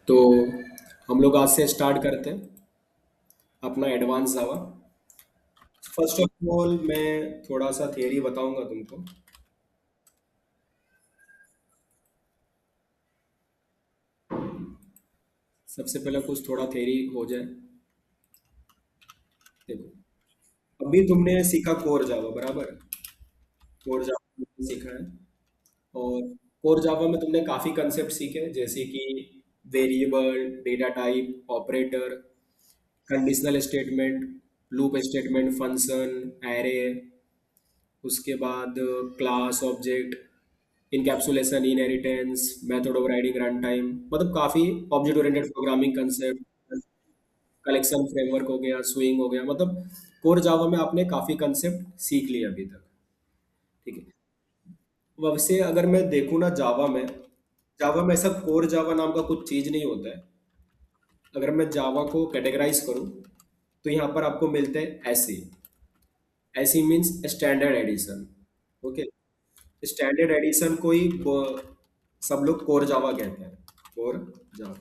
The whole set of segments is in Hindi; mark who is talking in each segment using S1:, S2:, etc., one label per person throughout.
S1: तो हम लोग आज से स्टार्ट करते हैं अपना advance Java. First of all मैं थोड़ा सा थियरी बताऊंगा तुमको। सबसे पहले कुछ थोड़ा थियरी हो जाए। देखो, अभी तुमने सीखा कोर जावा, बराबर। कोर जावा सीखा है। और कोर जावा में तुमने काफ़ी कंसेप्ट सीखे, जैसे कि variable, data type, operator, conditional statement, loop statement, function, array, उसके बाद class, object, encapsulation, inheritance, method of writing, run time, मतलब काफ़ी object oriented programming concept, collection framework हो गया, स्विंग हो गया, मतलब कोर जावा में आपने काफ़ी कंसेप्ट सीख लिए अभी तक। ठीक है। वैसे अगर मैं देखूँ ना, जावा में ऐसा कोर जावा नाम का कुछ चीज़ नहीं होता है। अगर मैं जावा को कैटेगराइज करूँ तो यहाँ पर आपको मिलते हैं ऐसे। ऐसी means standard addition. Okay. Standard addition को ही सब लोग कोर जावा कहते हैं। Core Java.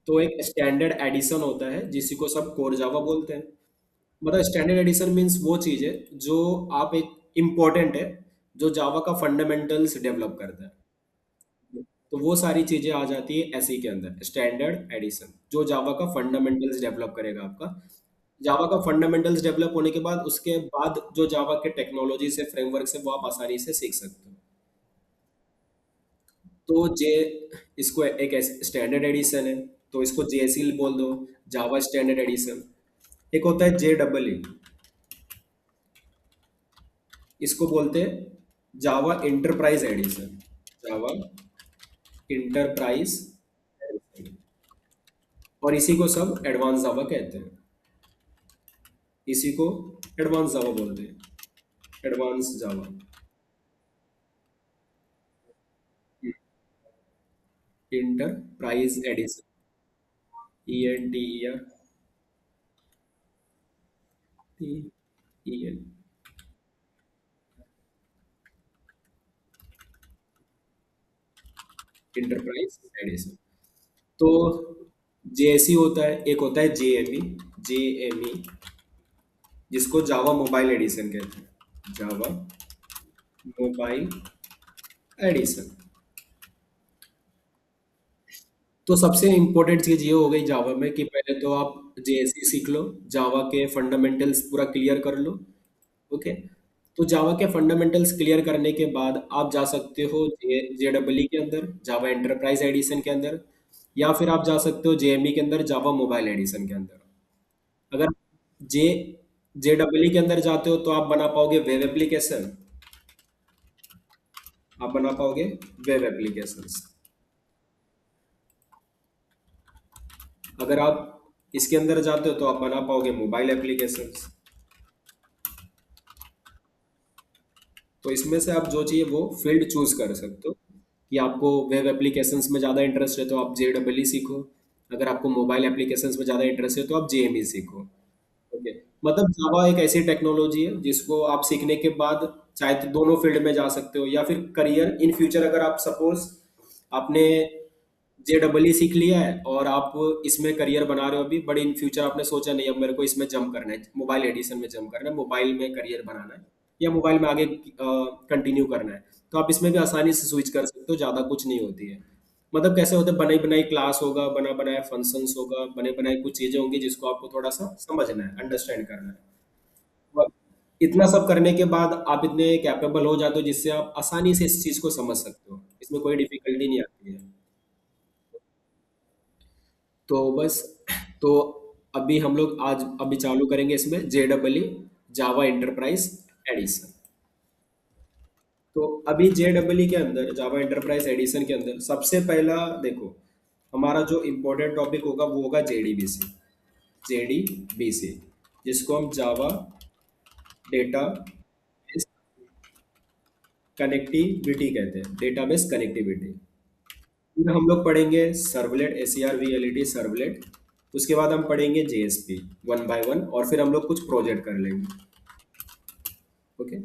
S1: तो एक स्टैंडर्ड एडिशन होता है जिसी को सब कोर जावा बोलते हैं। मतलब स्टैंडर्ड एडिशन मीन्स वो चीज़ है जो आप एक इम्पोर्टेंट है, जो जावा का फंडामेंटल्स डेवलप करता है। तो वो सारी चीज़ें आ जाती है एसी के अंदर, स्टैंडर्ड एडिशन जो जावा का फंडामेंटल्स डेवलप करेगा आपका। जावा का फंडामेंटल्स डेवलप होने के बाद उसके बाद जो जावा के टेक्नोलॉजी से, फ्रेमवर्क से, वो आप आसानी से सीख सकते हो। तो जे इसको एक स्टैंडर्ड एडिशन है, तो इसको जेएसई बोल दो, जावा स्टैंडर्ड एडिशन। एक होता है जे डबल ई, इसको बोलते हैं जावा इंटरप्राइज एडिशन। जावा इंटरप्राइज एडिशन। और इसी को सब एडवांस जावा कहते हैं। इसी को एडवांस जावा बोलते हैं, advance Java. Enterprise edition, E N T E N, enterprise edition. तो जेएसई होता है, एक होता है जेएमई। जेएमई जिसको जावा मोबाइल एडिशन कहते हैं, जावा मोबाइल एडिशन। तो सबसे इम्पोर्टेंट चीज़ ये हो गई जावा में कि पहले तो आप जेएसई सीख लो, जावा के फंडामेंटल्स पूरा क्लियर कर लो। ओके। तो जावा के फंडामेंटल्स क्लियर करने के बाद आप जा सकते हो जे डबल के अंदर, जावा एंटरप्राइज एडिशन के अंदर, या फिर आप जा सकते हो जेएमई के अंदर, जावा मोबाइल एडिशन के अंदर। अगर जे जे डबल के अंदर जाते हो तो आप बना पाओगे वेब एप्लीकेशन, आप बना पाओगे वेब एप्लीकेशंस। अगर आप इसके अंदर जाते हो तो आप बना पाओगे मोबाइल एप्लीकेशंस। तो इसमें से आप जो चाहिए वो फील्ड चूज कर सकते हो, कि आपको वेब एप्लीकेशंस में ज़्यादा इंटरेस्ट है तो आप जे डबल ई सीखो। अगर आपको मोबाइल एप्लीकेशंस में ज़्यादा इंटरेस्ट है तो आप जेएमई सीखो। ओके। मतलब जावा एक ऐसी टेक्नोलॉजी है जिसको आप सीखने के बाद चाहे तो दोनों फील्ड में जा सकते हो, या फिर करियर इन फ्यूचर, अगर आप सपोज आपने जे डबल ई सीख लिया है और आप इसमें करियर बना रहे हो अभी, बट इन फ्यूचर आपने सोचा नहीं अब मेरे को इसमें जंप करना है, मोबाइल एडिशन में जंप करना है, मोबाइल में करियर बनाना है, या मोबाइल में आगे कंटिन्यू करना है, तो आप इसमें भी आसानी से स्विच कर सकते हो, ज़्यादा कुछ नहीं होती है। मतलब कैसे होते हैं, बनाई बनाई क्लास होगा, बना बनाया फंक्शंस होगा, बने बनाई कुछ चीज़ें होंगी जिसको आपको थोड़ा सा समझना है, अंडरस्टैंड करना है। और इतना सब करने के बाद आप इतने कैपेबल हो जाते हो जिससे आप आसानी से इस चीज़ को समझ सकते हो, इसमें कोई डिफिकल्टी नहीं आती है। तो बस, तो अभी हम लोग आज अभी चालू करेंगे इसमें जे डबल ई, जावा इंटरप्राइज एडिशन। तो अभी जे डबल ई के अंदर, जावा इंटरप्राइज एडिशन के अंदर सबसे पहला देखो, हमारा जो इम्पोर्टेंट टॉपिक होगा वो होगा जेडीबीसी। जेडीबीसी जिसको हम जावा डेटा कनेक्टिविटी कहते हैं, डेटाबेस कनेक्टिविटी। फिर हम लोग पढ़ेंगे servlet, S C R V L E T, servlet. उसके बाद हम पढ़ेंगे जेएसपी वन बाय वन, और फिर हम लोग कुछ प्रोजेक्ट कर लेंगे। ओके।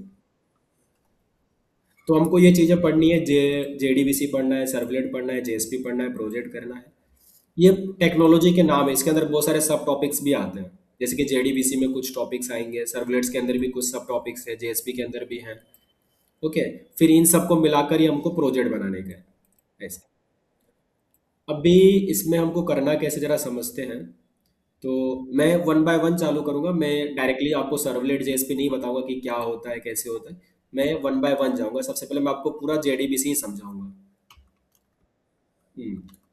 S1: तो हमको ये चीज़ें पढ़नी है, जेडीबीसी पढ़ना है, सर्वलेट पढ़ना है, जेएसपी पढ़ना है, प्रोजेक्ट करना है। ये टेक्नोलॉजी के नाम है, इसके अंदर बहुत सारे सब टॉपिक्स भी आते हैं। जैसे कि जेडीबीसी में कुछ टॉपिक्स आएंगे, सर्वलेट्स के अंदर भी कुछ सब टॉपिक्स है, जेएसपी के अंदर भी हैं। ओके, फिर इन सबको मिलाकर ही हमको प्रोजेक्ट बनाने का है, ऐसे। अभी इसमें हमको करना कैसे जरा समझते हैं। तो मैं वन बाय वन चालू करूंगा, मैं डायरेक्टली आपको सर्वलेट जेएसपी नहीं बताऊंगा कि क्या होता है कैसे होता है। मैं वन बाय वन जाऊंगा, सबसे पहले मैं आपको पूरा जेडीबीसी ही समझाऊंगा।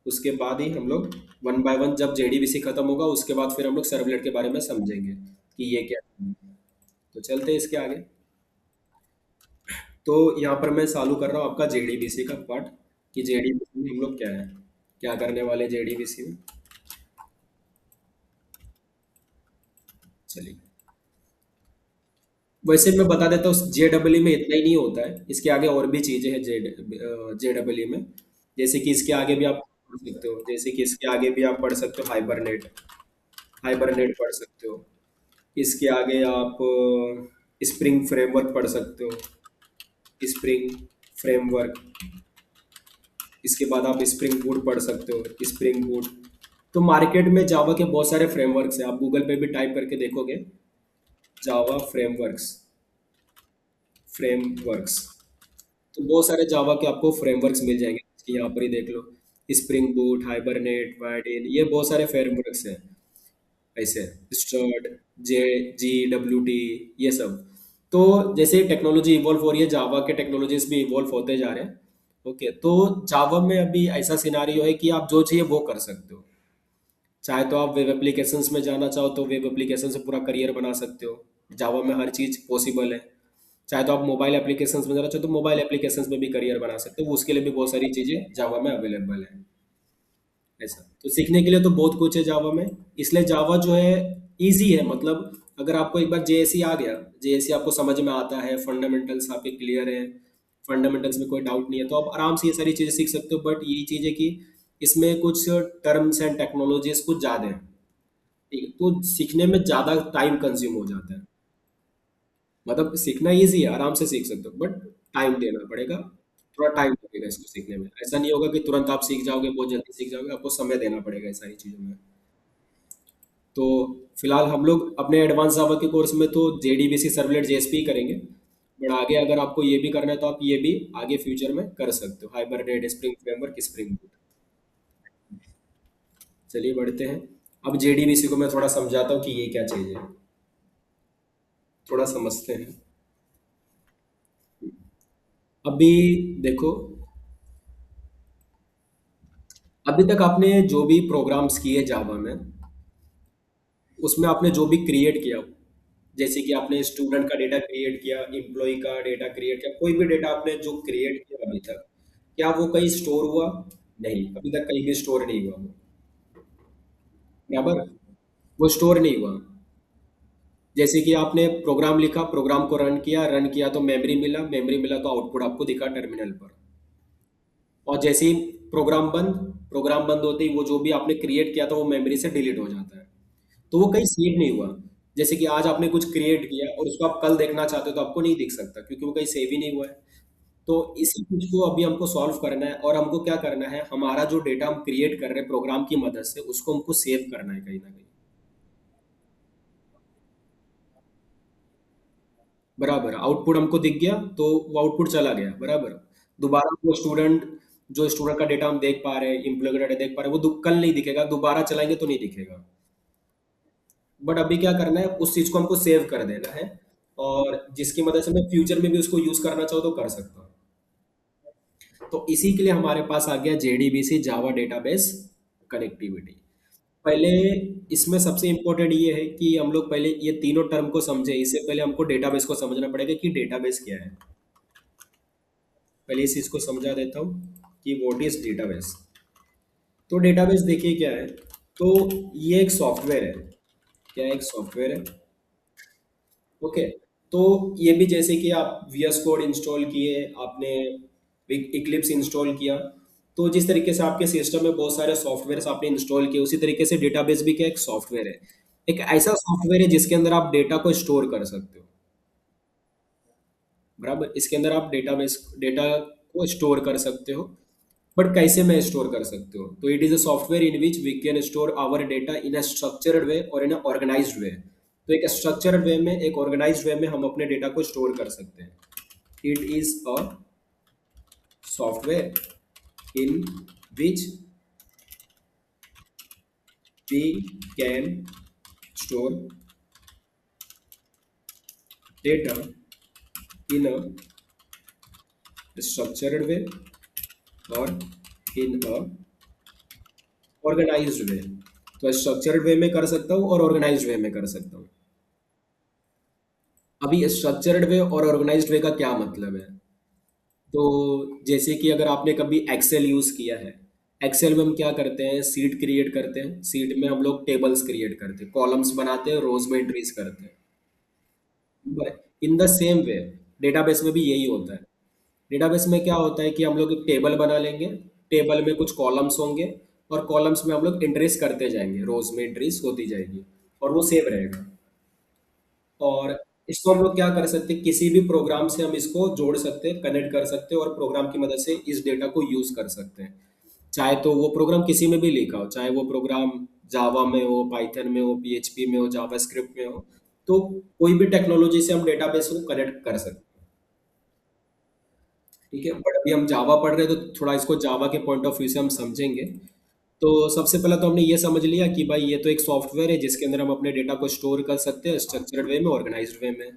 S1: उसके बाद ही हम लोग वन बाय वन, जब जेडीबीसी खत्म होगा उसके बाद फिर हम लोग सर्वलेट के बारे में समझेंगे कि ये क्या है। तो चलते हैं इसके आगे। तो यहाँ पर मैं चालू कर रहा हूँ आपका जेडीबीसी का पार्ट, कि जेडीबीसी में हम लोग क्या है, क्या करने वाले जेडीबीसी में। चलिए, वैसे मैं बता देता हूँ, जेडब्ल्यू में इतना ही नहीं होता है, इसके आगे और भी चीज़ें हैं जेडब्ल्यू में। जैसे कि इसके आगे भी आप पढ़ सकते हो, जैसे कि इसके आगे भी आप पढ़ सकते हो हाइबरनेट, हाइबरनेट पढ़ सकते हो। इसके आगे आप स्प्रिंग फ्रेमवर्क पढ़ सकते हो, स्प्रिंग फ्रेमवर्क। इसके बाद आप स्प्रिंग बूट पढ़ सकते हो, स्प्रिंग बूट। तो मार्केट में जावा के बहुत सारे फ्रेमवर्क्स हैं, आप गूगल पे भी टाइप करके देखोगे, जावा फ्रेमवर्क्स, फ्रेमवर्क्स। तो बहुत सारे जावा के आपको फ्रेमवर्क्स मिल जाएंगे, कि यहाँ पर ही देख लो, स्प्रिंग बूट, हाइबरनेट, वाइडिन, ये बहुत सारे फ्रेमवर्क्स हैं ऐसे, स्टड, जे, जी डब्ल्यू टी, ये सब। तो जैसे टेक्नोलॉजी इवॉल्व हो रही है, जावा के टेक्नोलॉजीज भी इवॉल्व होते जा रहे हैं। ओके, तो जावा में अभी ऐसा सिनारियो है कि आप जो चाहिए वो कर सकते हो। चाहे तो आप वेब एप्लीकेशंस में जाना चाहो तो वेब एप्लीकेशन से पूरा करियर बना सकते हो, जावा में हर चीज़ पॉसिबल है। चाहे तो आप मोबाइल एप्लीकेशंस में जाना चाहो तो मोबाइल एप्लीकेशंस में भी करियर बना सकते हो, उसके लिए भी बहुत सारी चीज़ें जावा में अवेलेबल है, ऐसा। तो सीखने के लिए तो बहुत कुछ है जावा में, इसलिए जावा जो है इजी है। मतलब अगर आपको एक बार जेएसई आ गया, जेएसई आपको समझ में आता है, फंडामेंटल्स आपके क्लियर है, फंडामेंटल्स में कोई डाउट नहीं है, तो आप आराम से ये सारी चीज़ें सीख सकते हो। बट यही चीज़ है कि इसमें कुछ टर्म्स एंड टेक्नोलॉजीज कुछ ज़्यादा है, ठीक है, तो सीखने में ज़्यादा टाइम कंज्यूम हो जाता है। मतलब सीखना ईजी है, आराम से सीख सकते हो, बट टाइम देना पड़ेगा, थोड़ा टाइम लगेगा इसको सीखने में। ऐसा नहीं होगा कि तुरंत आप सीख जाओगे, बहुत जल्दी सीख जाओगे, आपको समय देना पड़ेगा इस सारी चीज़ों में। तो फिलहाल हम लोग अपने एडवांस जावा के कोर्स में तो जेडीबीसी सर्वलेट जेएसपी करेंगे, बट आगे अगर आपको ये भी करना है तो आप ये भी आगे फ्यूचर में कर सकते हो, hibernate, spring framework, spring boot. चलिए बढ़ते हैं। अब जेडीबीसी को मैं थोड़ा समझाता हूँ कि ये क्या चीज़ है, थोड़ा समझते हैं। अभी देखो, अभी तक आपने जो भी प्रोग्राम्स किए जावा में, उसमें आपने जो भी क्रिएट किया, जैसे कि आपने स्टूडेंट का डेटा क्रिएट किया, एम्प्लॉय का डेटा क्रिएट किया, कोई भी डेटा आपने जो क्रिएट किया अभी तक, क्या वो कहीं स्टोर हुआ? नहीं, अभी तक कहीं भी स्टोर नहीं हुआ वो, बराबर, वो स्टोर नहीं हुआ। जैसे कि आपने प्रोग्राम लिखा, प्रोग्राम को रन किया तो मेमोरी मिला तो आउटपुट आपको दिखा टर्मिनल पर। और जैसे ही प्रोग्राम बंद होते ही वो जो भी आपने क्रिएट किया था वो मेमोरी से डिलीट हो जाता है, तो वो कहीं सेव नहीं हुआ। जैसे कि आज आपने कुछ क्रिएट किया और उसको आप कल देखना चाहते हो तो आपको नहीं दिख सकता, क्योंकि वो कहीं सेव ही नहीं हुआ है। तो इसी चीज को अभी हमको सॉल्व करना है, और हमको क्या करना है, हमारा जो डेटा हम क्रिएट कर रहे हैं प्रोग्राम की मदद से, उसको हमको सेव करना है कहीं ना कहीं, बराबर। आउटपुट हमको दिख गया तो वो आउटपुट चला गया, बराबर। दोबारा वो स्टूडेंट, जो स्टूडेंट का डेटा हम देख पा रहे हैं, एम्प्लॉय का डेटा देख पा रहे हैं, वो कल नहीं दिखेगा, दोबारा चलाएंगे तो नहीं दिखेगा। बट अभी क्या करना है, उस चीज को हमको सेव कर देना है, और जिसकी मदद से मैं फ्यूचर में भी उसको यूज करना चाहूँ तो कर सकता हूँ। तो इसी के लिए हमारे पास आ गया जेडीबीसी, जावा डेटाबेस कनेक्टिविटी। पहले इसमें सबसे इंपॉर्टेंट ये है कि हम लोग पहले ये तीनों टर्म को समझे, इससे पहले हमको डेटाबेस को समझना पड़ेगा कि डेटाबेस क्या है। पहले इस चीज को समझा देता हूँ कि व्हाट इज डेटाबेस। तो डेटाबेस देखिए क्या है, तो ये एक सॉफ्टवेयर है। क्या एक सॉफ्टवेयर है? ओके, तो ये भी जैसे कि आप वीएस कोड इंस्टॉल किए, आपने इक्लिप्स इंस्टॉल किया, तो जिस तरीके से आपके सिस्टम में बहुत सारे सॉफ्टवेयर आपने इंस्टॉल किए, उसी तरीके से डेटाबेस भी क्या एक सॉफ्टवेयर है। एक ऐसा सॉफ्टवेयर है जिसके अंदर आप डेटा को स्टोर कर सकते हो। बराबर। इसके अंदर आप डेटा को स्टोर कर सकते हो। बट कैसे में स्टोर कर सकते हो? तो it is a software in which we can store our data in a structured way और इन अ ऑर्गेनाइज्ड वे। तो एक स्ट्रक्चर्ड वे में, एक ऑर्गेनाइज्ड वे में हम अपने डेटा को स्टोर कर सकते हैं। It is a software in which we can store data in a structured way और in a organized way। तो स्ट्रक्चर्ड वे में कर सकता हूँ और ऑर्गेनाइज्ड वे में कर सकता हूँ। अभी स्ट्रक्चर्ड वे और ऑर्गेनाइज्ड वे का क्या मतलब है? तो जैसे कि अगर आपने कभी एक्सेल यूज किया है, एक्सेल में हम क्या करते हैं, सीट क्रिएट करते हैं, सीट में हम लोग टेबल्स क्रिएट करते हैं, कॉलम्स बनाते हैं, रोज में एंट्रीज करते हैं। In the same way database में भी यही होता है। डेटाबेस में क्या होता है कि हम लोग एक टेबल बना लेंगे, टेबल में कुछ कॉलम्स होंगे और कॉलम्स में हम लोग एंट्रीज करते जाएंगे, रोज में एंट्रीज होती जाएगी और वो सेव रहेगा। और इसको हम लोग क्या कर सकते हैं, किसी भी प्रोग्राम से हम इसको जोड़ सकते हैं, कनेक्ट कर सकते हैं और प्रोग्राम की मदद से इस डेटा को यूज कर सकते हैं। चाहे तो वो प्रोग्राम किसी में भी लिखा हो, चाहे वो प्रोग्राम जावा में हो, पाइथन में हो, पीएचपी में हो, जावास्क्रिप्ट में हो, तो कोई भी टेक्नोलॉजी से हम डेटाबेस को कनेक्ट कर सकते हैं। ठीक है, बट अभी हम जावा पढ़ रहे हैं तो थोड़ा इसको जावा के पॉइंट ऑफ व्यू से हम समझेंगे। तो सबसे पहले तो हमने ये समझ लिया कि भाई ये तो एक सॉफ्टवेयर है जिसके अंदर हम अपने डेटा को स्टोर कर सकते हैं स्ट्रक्चर्ड वे में, ऑर्गेनाइज्ड वे में।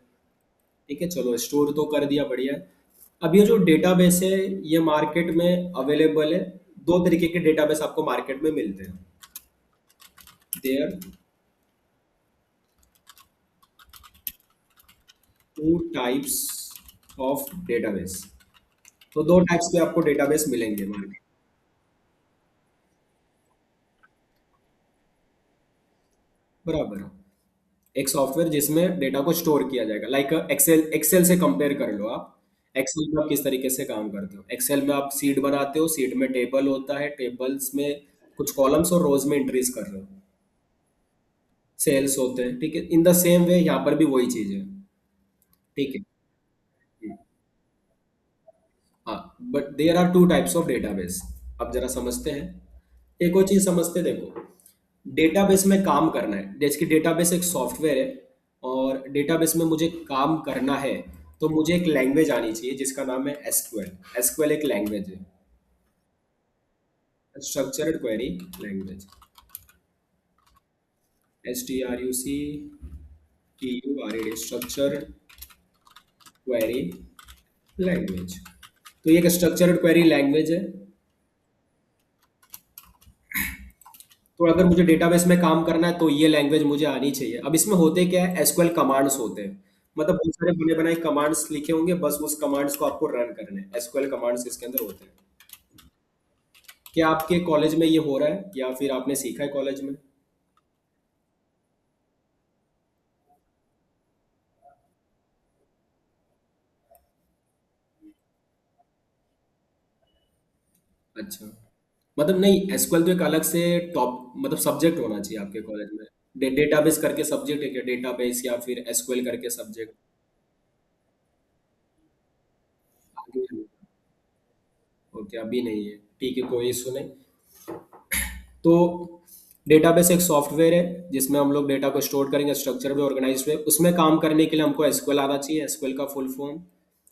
S1: ठीक है, चलो स्टोर तो कर दिया, बढ़िया है। अब ये जो डेटाबेस है, ये मार्केट में अवेलेबल है। दो तरीके के डेटाबेस आपको मार्केट में मिलते हैं। There two types of database. तो दो टाइप्स के आपको डेटाबेस मिलेंगे मार्केट। बराबर। एक सॉफ्टवेयर जिसमें डेटा को स्टोर किया जाएगा, लाइक एक्सेल। एक्सेल से कंपेयर कर लो आप। एक्सेल में आप किस तरीके से काम करते हो? एक्सेल में आप सीट बनाते हो, सीट में टेबल होता है, टेबल्स में कुछ कॉलम्स और रोज में एंट्रीज कर रहे हो, सेल्स होते हैं। ठीक है, इन द सेम वे यहाँ पर भी वही चीज है। ठीक है। हाँ, but there are two types of database. अब जरा समझते हैं, एक और चीज समझते हैं। देखो, डेटाबेस में काम करना है, जैसे कि डेटाबेस एक सॉफ्टवेयर है और डेटाबेस में मुझे काम करना है, तो मुझे एक लैंग्वेज आनी चाहिए जिसका नाम है एसक्यूएल। एसक्यूएल एक लैंग्वेज है, structured query language. STRUCTURED, structured query language. तो ये एक स्ट्रक्चर्ड क्वेरी लैंग्वेज है। तो अगर मुझे डेटाबेस में काम करना है तो ये लैंग्वेज मुझे आनी चाहिए। अब इसमें होते क्या है, एसक्यूएल कमांड्स होते हैं। मतलब बहुत सारे बने बनाए कमांड्स लिखे होंगे, बस उस कमांड्स को आपको रन करने हैं। एसक्यूएल कमांड्स इसके अंदर होते हैं। क्या आपके कॉलेज में ये हो रहा है या फिर आपने सीखा है कॉलेज में? अच्छा, मतलब नहीं, एसक्यूएल तो एक अलग से टॉप मतलब सब्जेक्ट होना चाहिए आपके कॉलेज में। डेटाबेस करके सब्जेक्ट है क्या? डेटाबेस या फिर एसक्यूएल करके सब्जेक्ट? ओके, अभी नहीं है, ठीक है, कोई इशू नहीं। तो डेटाबेस एक सॉफ्टवेयर है जिसमें हम लोग डेटा को स्टोर करेंगे स्ट्रक्चर में, ऑर्गेनाइज में। उसमें काम करने के लिए हमको एसक्यूएल आना चाहिए। एसक्यूएल का full form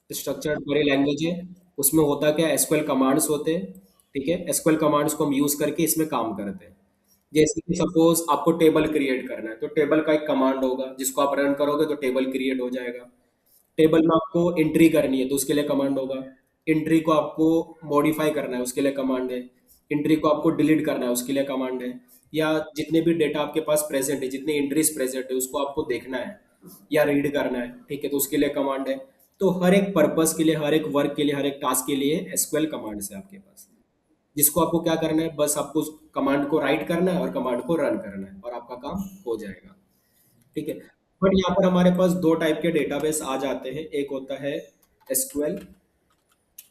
S1: structured query language है। उसमें होता क्या है, एसक्यूएल कमांड्स होते हैं। ठीक है, एसक्यूएल कमांड्स को हम यूज करके इसमें काम करते हैं। जैसे कि सपोज आपको टेबल क्रिएट करना है, तो टेबल का एक कमांड होगा जिसको आप रन करोगे तो टेबल क्रिएट हो जाएगा। टेबल में आपको एंट्री करनी है तो उसके लिए कमांड होगा। एंट्री को आपको मॉडिफाई करना है, उसके लिए कमांड है। एंट्री को आपको डिलीट करना है, उसके लिए कमांड है। या जितने भी डेटा आपके पास प्रेजेंट है, जितनी एंट्रीज प्रेजेंट है, उसको आपको देखना है या रीड करना है। ठीक है, तो उसके लिए कमांड है। तो हर एक पर्पस के लिए, हर एक वर्क के लिए, हर एक टास्क के लिए एसक्यूएल कमांड्स है आपके पास, जिसको आपको क्या करना है, बस आपको उस कमांड को राइट करना है और कमांड को रन करना है और आपका काम हो जाएगा। ठीक है। बट यहाँ पर हमारे पास दो टाइप के डेटाबेस आ जाते हैं, एक होता है एसक्यूएल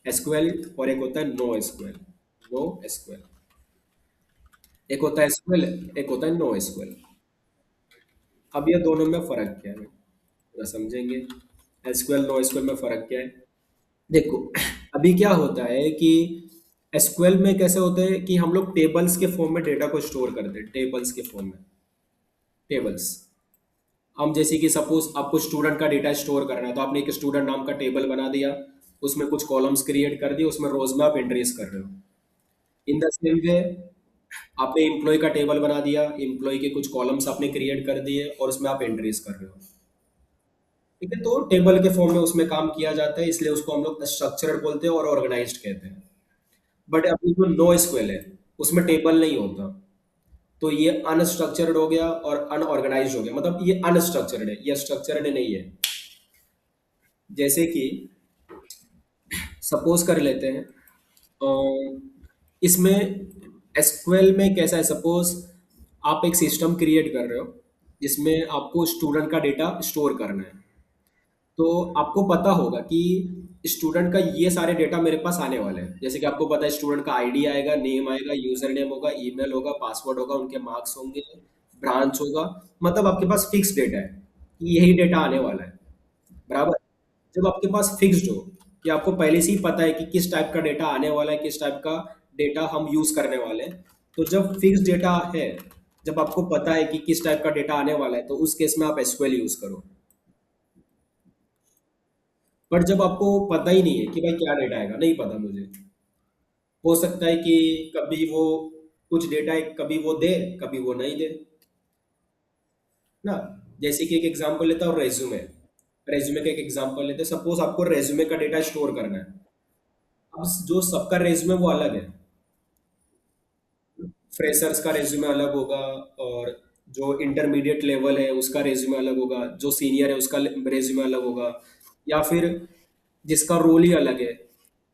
S1: एसक्यूएल और एक होता है नो एसक्यूएल। नो एसक्यूएल, एक होता है एसक्यूएल, एक होता है नो एसक्यूएल। अब ये दोनों में फर्क क्या है, थोड़ा समझेंगे। एसक्यूएल नो एसक्यूएल में फ़र्क क्या है? देखो, अभी क्या होता है कि एसक्यूएल में कैसे होता है कि हम लोग टेबल्स के फॉर्म में डेटा को स्टोर करते हैं, टेबल्स के फॉर्म में। टेबल्स, हम जैसे कि सपोज आपको स्टूडेंट का डेटा स्टोर करना है, तो आपने एक स्टूडेंट नाम का टेबल बना दिया, उसमें कुछ कॉलम्स क्रिएट कर दिए, उसमें रोज में आप एंट्रीज कर रहे हो। इन द सेम वे, आपने एम्प्लॉय का टेबल बना दिया, एम्प्लॉय के कुछ कॉलम्स आपने क्रिएट कर दिए और उसमें आप एंट्रीज कर रहे हो। ठीक है, तो टेबल के फॉर्म में उसमें काम किया जाता है, इसलिए उसको हम लोग स्ट्रक्चर्ड बोलते हैं और ऑर्गेनाइज्ड कहते हैं। बट अभी जो नो एसक्यूएल है, उसमें टेबल नहीं होता, तो ये अनस्ट्रक्चर्ड हो गया और अनऑर्गेनाइज्ड हो गया, मतलब ये अनस्ट्रक्चर्ड है, ये स्ट्रक्चर्ड नहीं है। जैसे कि सपोज कर लेते हैं, इसमें एसक्यूएल में कैसा है, सपोज आप एक सिस्टम क्रिएट कर रहे हो जिसमें आपको स्टूडेंट का डेटा स्टोर करना है। तो आपको पता होगा कि स्टूडेंट का ये सारे डेटा मेरे पास आने वाले हैं, जैसे कि आपको पता है स्टूडेंट का आईडी आएगा, नेम आएगा, यूजर नेम होगा, ईमेल होगा, पासवर्ड होगा, उनके मार्क्स होंगे, ब्रांच होगा। मतलब आपके पास फिक्स डेटा है कि यही डेटा आने वाला है, बराबर। जब आपके पास फिक्स्ड हो कि आपको पहले से ही पता है कि किस टाइप का डेटा आने वाला है, किस टाइप का डेटा हम यूज करने वाले हैं, तो जब फिक्स डेटा है, जब आपको पता है कि किस टाइप का डेटा आने वाला है, तो उस केस में आप एसक्यूएल यूज करो। बट जब आपको पता ही नहीं है कि भाई क्या डेटा आएगा, नहीं पता मुझे, हो सकता है कि कभी वो कुछ डेटा कभी वो दे, कभी वो नहीं दे ना। जैसे कि एक एग्जांपल लेता हूँ, रेज्यूमे। रेज्यूमे का एक एग्जांपल लेते हैं, सपोज आपको रेज्यूमे का डेटा स्टोर करना है। अब जो सबका रेज्यूमे वो अलग है, फ्रेशर्स का रेज्यूमे अलग होगा, और जो इंटरमीडिएट लेवल है उसका रेज्यूमे अलग होगा, जो सीनियर है उसका रेज्यूमे अलग होगा, या फिर जिसका रोल ही अलग है।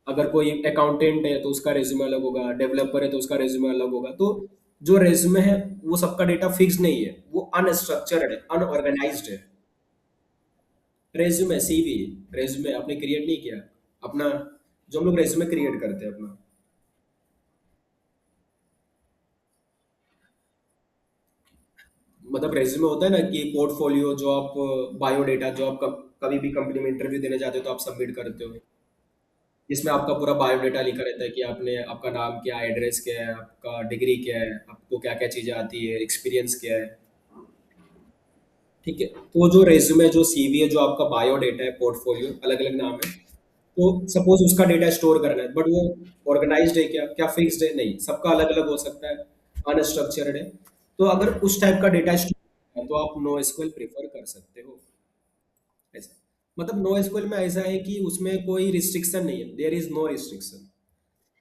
S1: अगर कोई अकाउंटेंट है तो उसका रेज्यूमे अलग होगा, डेवलपर है तो उसका रेज्यूमे अलग होगा। तो जो रेज्यूमे है वो सबका डेटा फिक्स नहीं है, वो अनस्ट्रक्चर्ड है, अनऑर्गेनाइज्ड है। रेज्यूमे सीवी, रेज्यूमे आपने क्रिएट नहीं किया अपना, जो हम लोग रेज्यूमे क्रिएट करते हैं अपना, मतलब रेज्यूमे होता है ना कि पोर्टफोलियो, जो आप बायोडेटा जो आप कभी भी कंपनी में इंटरव्यू देने जाते हो तो आप सबमिट करते हो, जिसमें आपका पूरा बायोडेटा लिखा रहता है कि आपने, आपका नाम क्या है, एड्रेस क्या है, आपका डिग्री क्या है, आपको क्या क्या चीज़ें आती है, एक्सपीरियंस क्या है। ठीक है, तो जो रेज्यूमे, जो सीवी है, जो आपका बायोडेटा है, पोर्टफोलियो, अलग अलग नाम है। तो सपोज उसका डेटा स्टोर करना है, बट वो ऑर्गेनाइज्ड है क्या, क्या फिक्स्ड है, नहीं, सबका अलग अलग हो सकता है, अनस्ट्रक्चर्ड है। तो अगर उस टाइप का डेटा स्टोर है तो आप नो एसक्यूएल प्रेफर कर सकते हो। ऐसा, मतलब नो एसक्यूएल में ऐसा है कि उसमें कोई रिस्ट्रिक्शन नहीं है, देयर इज नो रिस्ट्रिक्शन।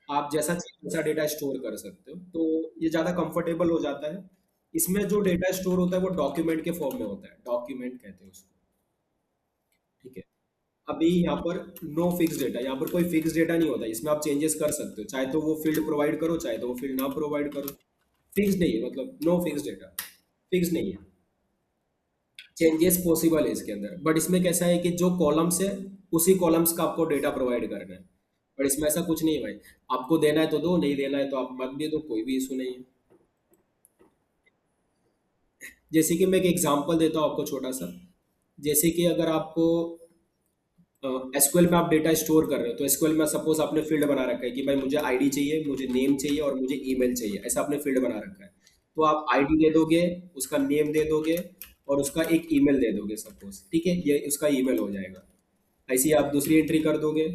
S1: आप जैसा चाहिए वैसा डेटा स्टोर कर सकते हो, तो ये ज़्यादा कंफर्टेबल हो जाता है। इसमें जो डेटा स्टोर होता है वो डॉक्यूमेंट के फॉर्म में होता है, डॉक्यूमेंट कहते हैं उसको। ठीक है, अभी यहाँ पर नो फिक्स डेटा, यहाँ पर कोई फिक्स डेटा नहीं होता, इसमें आप चेंजेस कर सकते हो, चाहे तो वो फील्ड प्रोवाइड करो, चाहे तो वो फील्ड ना प्रोवाइड करो। फिक्स नहीं है, मतलब नो फिक्स डेटा, फिक्स नहीं है। चेंजेस पॉसिबल है इसके अंदर, बट इसमें कैसा है कि जो कॉलम्स है उसी कॉलम्स का आपको डेटा प्रोवाइड करना है। बट इसमें ऐसा कुछ नहीं है भाई, आपको देना है तो दो, नहीं देना है तो आप मत भी दो, कोई भी इशू नहीं है। जैसे कि मैं एक एग्जांपल देता हूँ आपको छोटा सा। जैसे कि अगर आपको एसक्यूएल में आप डेटा स्टोर कर रहे हो, तो एसक्यूएल में सपोज आपने फील्ड बना रखा है कि भाई मुझे आईडी चाहिए, मुझे नेम चाहिए और मुझे ईमेल चाहिए, ऐसा आपने फील्ड बना रखा है। तो आप आईडी दे दोगे, उसका नेम दे दोगे और उसका एक ईमेल दे दोगे सपोज, ठीक है, ये उसका ईमेल हो जाएगा। ऐसे ही आप दूसरी एंट्री कर दोगे,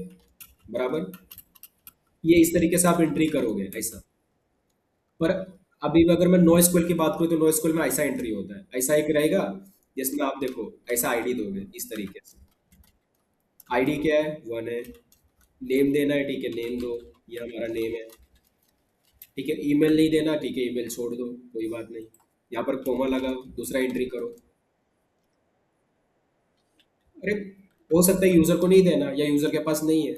S1: बराबर। ये इस तरीके से आप एंट्री करोगे ऐसा। पर अभी अगर मैं नो एसक्यूएल की बात करूँ तो नो एसक्यूएल में ऐसा एंट्री होता है, ऐसा एक रहेगा जिसमें आप देखो ऐसा आईडी दोगे इस तरीके से। आईडी क्या है, वन है। नेम देना है, ठीक है, नेम दो, ये हमारा नेम है। ठीक है, ईमेल नहीं देना, ठीक है, ईमेल छोड़ दो, कोई बात नहीं। यहाँ पर कोमा लगाओ, दूसरा एंट्री करो। अरे, हो सकता है यूजर को नहीं देना या यूजर के पास नहीं है,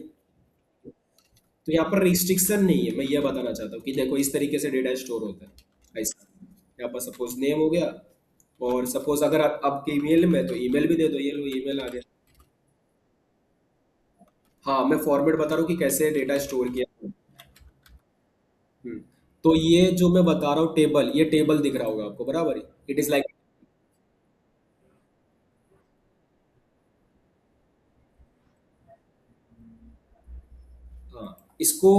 S1: तो यहाँ पर रिस्ट्रिक्शन नहीं है। मैं ये बताना चाहता हूँ कि देखो इस तरीके से डेटा स्टोर होता है ऐसा। यहाँ पर सपोज नेम हो गया, और सपोज अगर आप आपके ईमेल में, तो ईमेल भी दे दो, ये लो ईमेल आ गया। हाँ, मैं फॉर्मेट बता रहा हूँ कि कैसे डेटा स्टोर किया। हम्म, तो ये जो मैं बता रहा हूँ टेबल, ये टेबल दिख रहा होगा आपको, बराबर। इट इज लाइक, इसको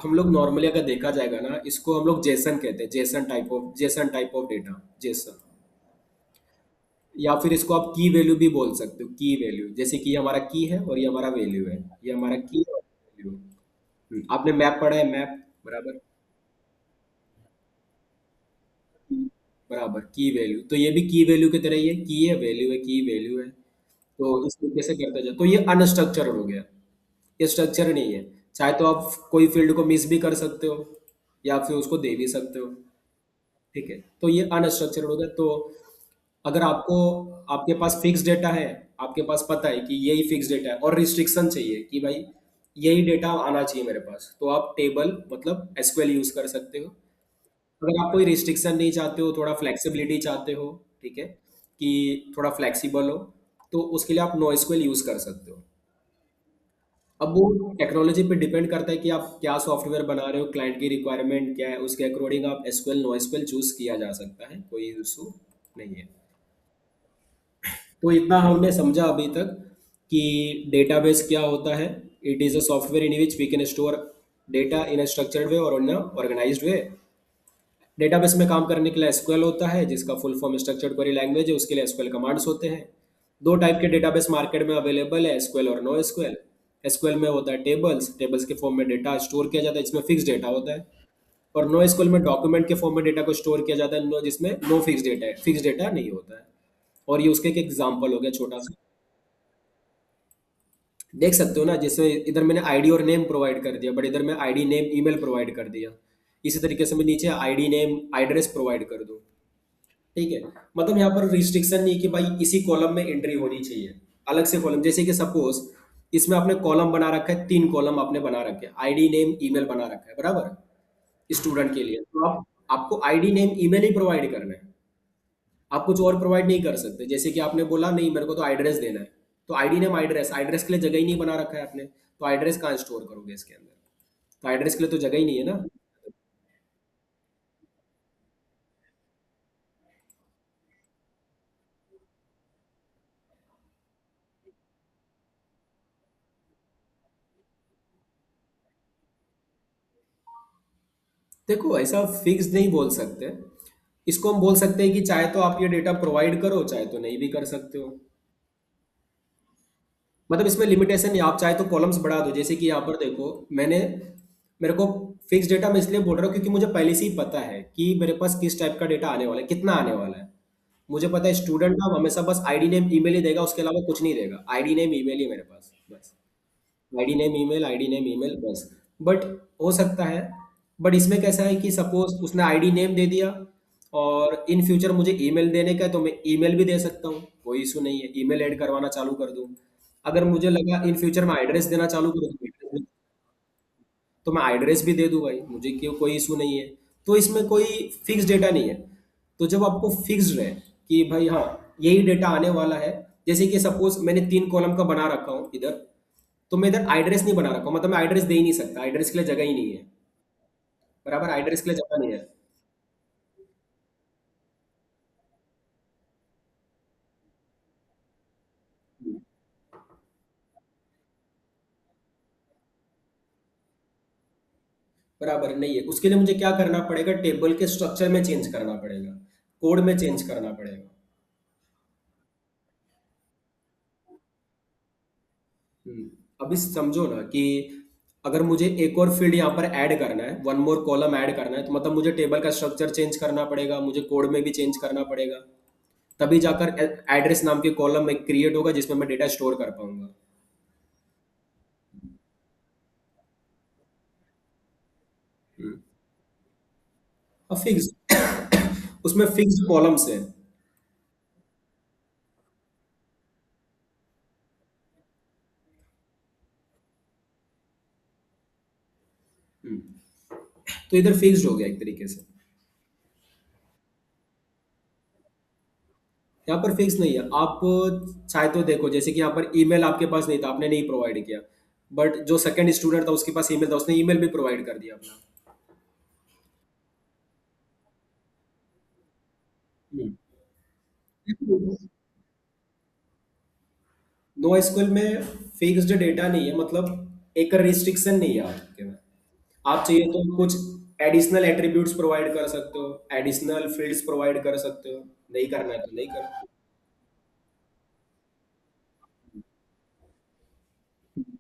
S1: हम लोग नॉर्मली अगर देखा जाएगा ना, इसको हम लोग जेसन कहते हैं, Jason type of data, Jason. या फिर इसको आप की वैल्यू भी बोल सकते हो, की वैल्यू, जैसे कि ये हमारा की है और ये हमारा वैल्यू है, ये हमारा की और वैल्यू। आपने मैप पढ़ा है, मैप, बराबर। बराबर की वैल्यू, तो ये भी की वैल्यू की तरह ही है, की है, वैल्यू है, की वैल्यू है। तो इस तरीके से करते जाओ, तो ये अनस्ट्रक्चर्ड हो गया, ये स्ट्रक्चर नहीं है। चाहे तो आप कोई फील्ड को मिस भी कर सकते हो, या फिर उसको दे भी सकते हो। ठीक है, तो ये अनस्ट्रक्चर्ड हो गया। तो अगर आपको, आपके पास फिक्स डेटा है, आपके पास पता है कि यही फिक्स डेटा है, और रिस्ट्रिक्शन चाहिए कि भाई यही डेटा आना चाहिए मेरे पास, तो आप टेबल मतलब एसक्यूएल यूज कर सकते हो। अगर आप कोई रिस्ट्रिक्शन नहीं चाहते हो, थोड़ा फ्लेक्सिबिलिटी चाहते हो, ठीक है, कि थोड़ा फ्लेक्सिबल हो, तो उसके लिए आप नो एसक्यूएल यूज कर सकते हो। अब वो टेक्नोलॉजी पे डिपेंड करता है कि आप क्या सॉफ्टवेयर बना रहे हो, क्लाइंट की रिक्वायरमेंट क्या है, उसके अकॉर्डिंग आप एसक्यूएल नो एसक्यूएल चूज किया जा सकता है, कोई इशू नहीं है। तो इतना हमने समझा अभी तक कि डेटाबेस क्या होता है। It is a software in which we can store data in a structured way और in a organised way. Database में काम करने के लिए एसक्यूएल होता है, जिसका full form structured query language है, उसके लिए एसक्यूएल कमांड्स होते हैं। दो टाइप के डेटाबेस मार्केट में अवेलेबल है, एसक्यूएल और नो एसक्यूएल। एसक्यूएल में होता है टेबल्स, टेबल्स के फॉर्म में डेटा स्टोर किया जाता है, जिसमें फिक्स डेटा होता है। और नो एसक्यूएल में डॉक्यूमेंट के फॉर्म में डेटा को स्टोर किया जाता है, जिसमें नो फिक्स डेटा है, फिक्स डेटा नहीं होता है। और ये उसके एक एग्जाम्पल हो गया छोटा सा। देख सकते हो ना, जैसे इधर मैंने आईडी और नेम प्रोवाइड कर दिया, बट इधर मैं आईडी नेम ईमेल प्रोवाइड कर दिया। इसी तरीके से मैं नीचे आईडी नेम एड्रेस प्रोवाइड कर दूं। ठीक है, मतलब यहाँ पर रिस्ट्रिक्शन नहीं कि भाई इसी कॉलम में एंट्री होनी चाहिए, अलग से कॉलम, जैसे कि सपोज इसमें आपने कॉलम बना रखा है, 3 कॉलम आपने बना रखे हैं, आईडी नेम ईमेल बना रखा है, बराबर, स्टूडेंट के लिए, तो आप आपको आईडी नेम ईमेल ही प्रोवाइड करना है। आप कुछ और प्रोवाइड नहीं कर सकते, जैसे कि आपने बोला नहीं मेरे को तो एड्रेस देना है, तो आईडी नेम एड्रेस, एड्रेस के लिए जगह ही नहीं बना रखा है आपने, तो एड्रेस कहाँ स्टोर करोगे इसके अंदर? तो एड्रेस के लिए तो जगह ही नहीं है ना। देखो ऐसा फिक्स नहीं बोल सकते, इसको हम बोल सकते हैं कि चाहे तो आप ये डेटा प्रोवाइड करो, चाहे तो नहीं भी कर सकते हो। मतलब इसमें लिमिटेशन नहीं, आप चाहे तो कॉलम्स बढ़ा दो, जैसे कि यहाँ पर देखो, मैंने, मेरे को फिक्स डेटा मैं इसलिए बोल रहा हूँ क्योंकि मुझे पहले से ही पता है कि मेरे पास किस टाइप का डेटा आने वाला है, कितना आने वाला है। मुझे पता है स्टूडेंट ना हमेशा बस आईडी नेम ईमेल ही देगा, उसके अलावा कुछ नहीं देगा, आईडी नेम ईमेल ही मेरे पास बस। ID name email, ID name email बस। बट हो सकता है, बट इसमें कैसा है कि सपोज उसने आईडी नेम दे दिया, और इन फ्यूचर मुझे ईमेल देने का है, तो मैं ईमेल भी दे सकता हूँ, कोई इशू नहीं है, ईमेल ऐड करवाना चालू कर दूँ। अगर मुझे लगा इन फ्यूचर मैं एड्रेस देना चालू करूँ, तो मैं एड्रेस भी दे दूँ भाई, मुझे क्यों, कोई इशू नहीं है। तो इसमें कोई फिक्स डेटा नहीं है। तो जब आपको फिक्स्ड है कि भाई हाँ यही डेटा आने वाला है, जैसे कि सपोज मैंने 3 कॉलम का बना रखा हूँ इधर, तो मैं इधर एड्रेस नहीं बना रखा हूँ, मतलब मैं एड्रेस दे ही नहीं सकता, एड्रेस के लिए जगह ही नहीं है, बराबर, एड्रेस के लिए जगह नहीं है। बराबर नहीं है, उसके लिए मुझे क्या करना पड़ेगा, टेबल के स्ट्रक्चर में चेंज करना पड़ेगा, कोड में चेंज करना पड़ेगा। हम्म, अभी समझो ना कि अगर मुझे एक और फील्ड यहाँ पर ऐड करना है, वन मोर कॉलम ऐड करना है, तो मतलब मुझे टेबल का स्ट्रक्चर चेंज करना पड़ेगा, मुझे कोड में भी चेंज करना पड़ेगा, तभी जाकर एड्रेस नाम के कॉलम में क्रिएट होगा जिसमें मैं डेटा स्टोर कर पाऊंगा। हम्म, और फिक्स उसमें फिक्स्ड कॉलम्स है। हम्म, तो इधर फिक्स्ड हो गया एक तरीके से। यहाँ पर फिक्स नहीं है, आप चाहे तो देखो, जैसे कि यहाँ पर ईमेल आपके पास नहीं था, आपने नहीं प्रोवाइड किया, बट जो सेकंड स्टूडेंट था उसके पास ईमेल था, उसने ईमेल भी प्रोवाइड कर दिया अपना। हम्म। नो एसक्यूएल में फिक्स्ड डेटा नहीं है, मतलब एक रिस्ट्रिक्शन नहीं है आपके में, आप चाहिए तो कुछ एडिशनल एट्रीब्यूट्स प्रोवाइड कर सकते हो, एडिशनल फील्ड्स प्रोवाइड कर सकते हो, नहीं करना है तो नहीं करना।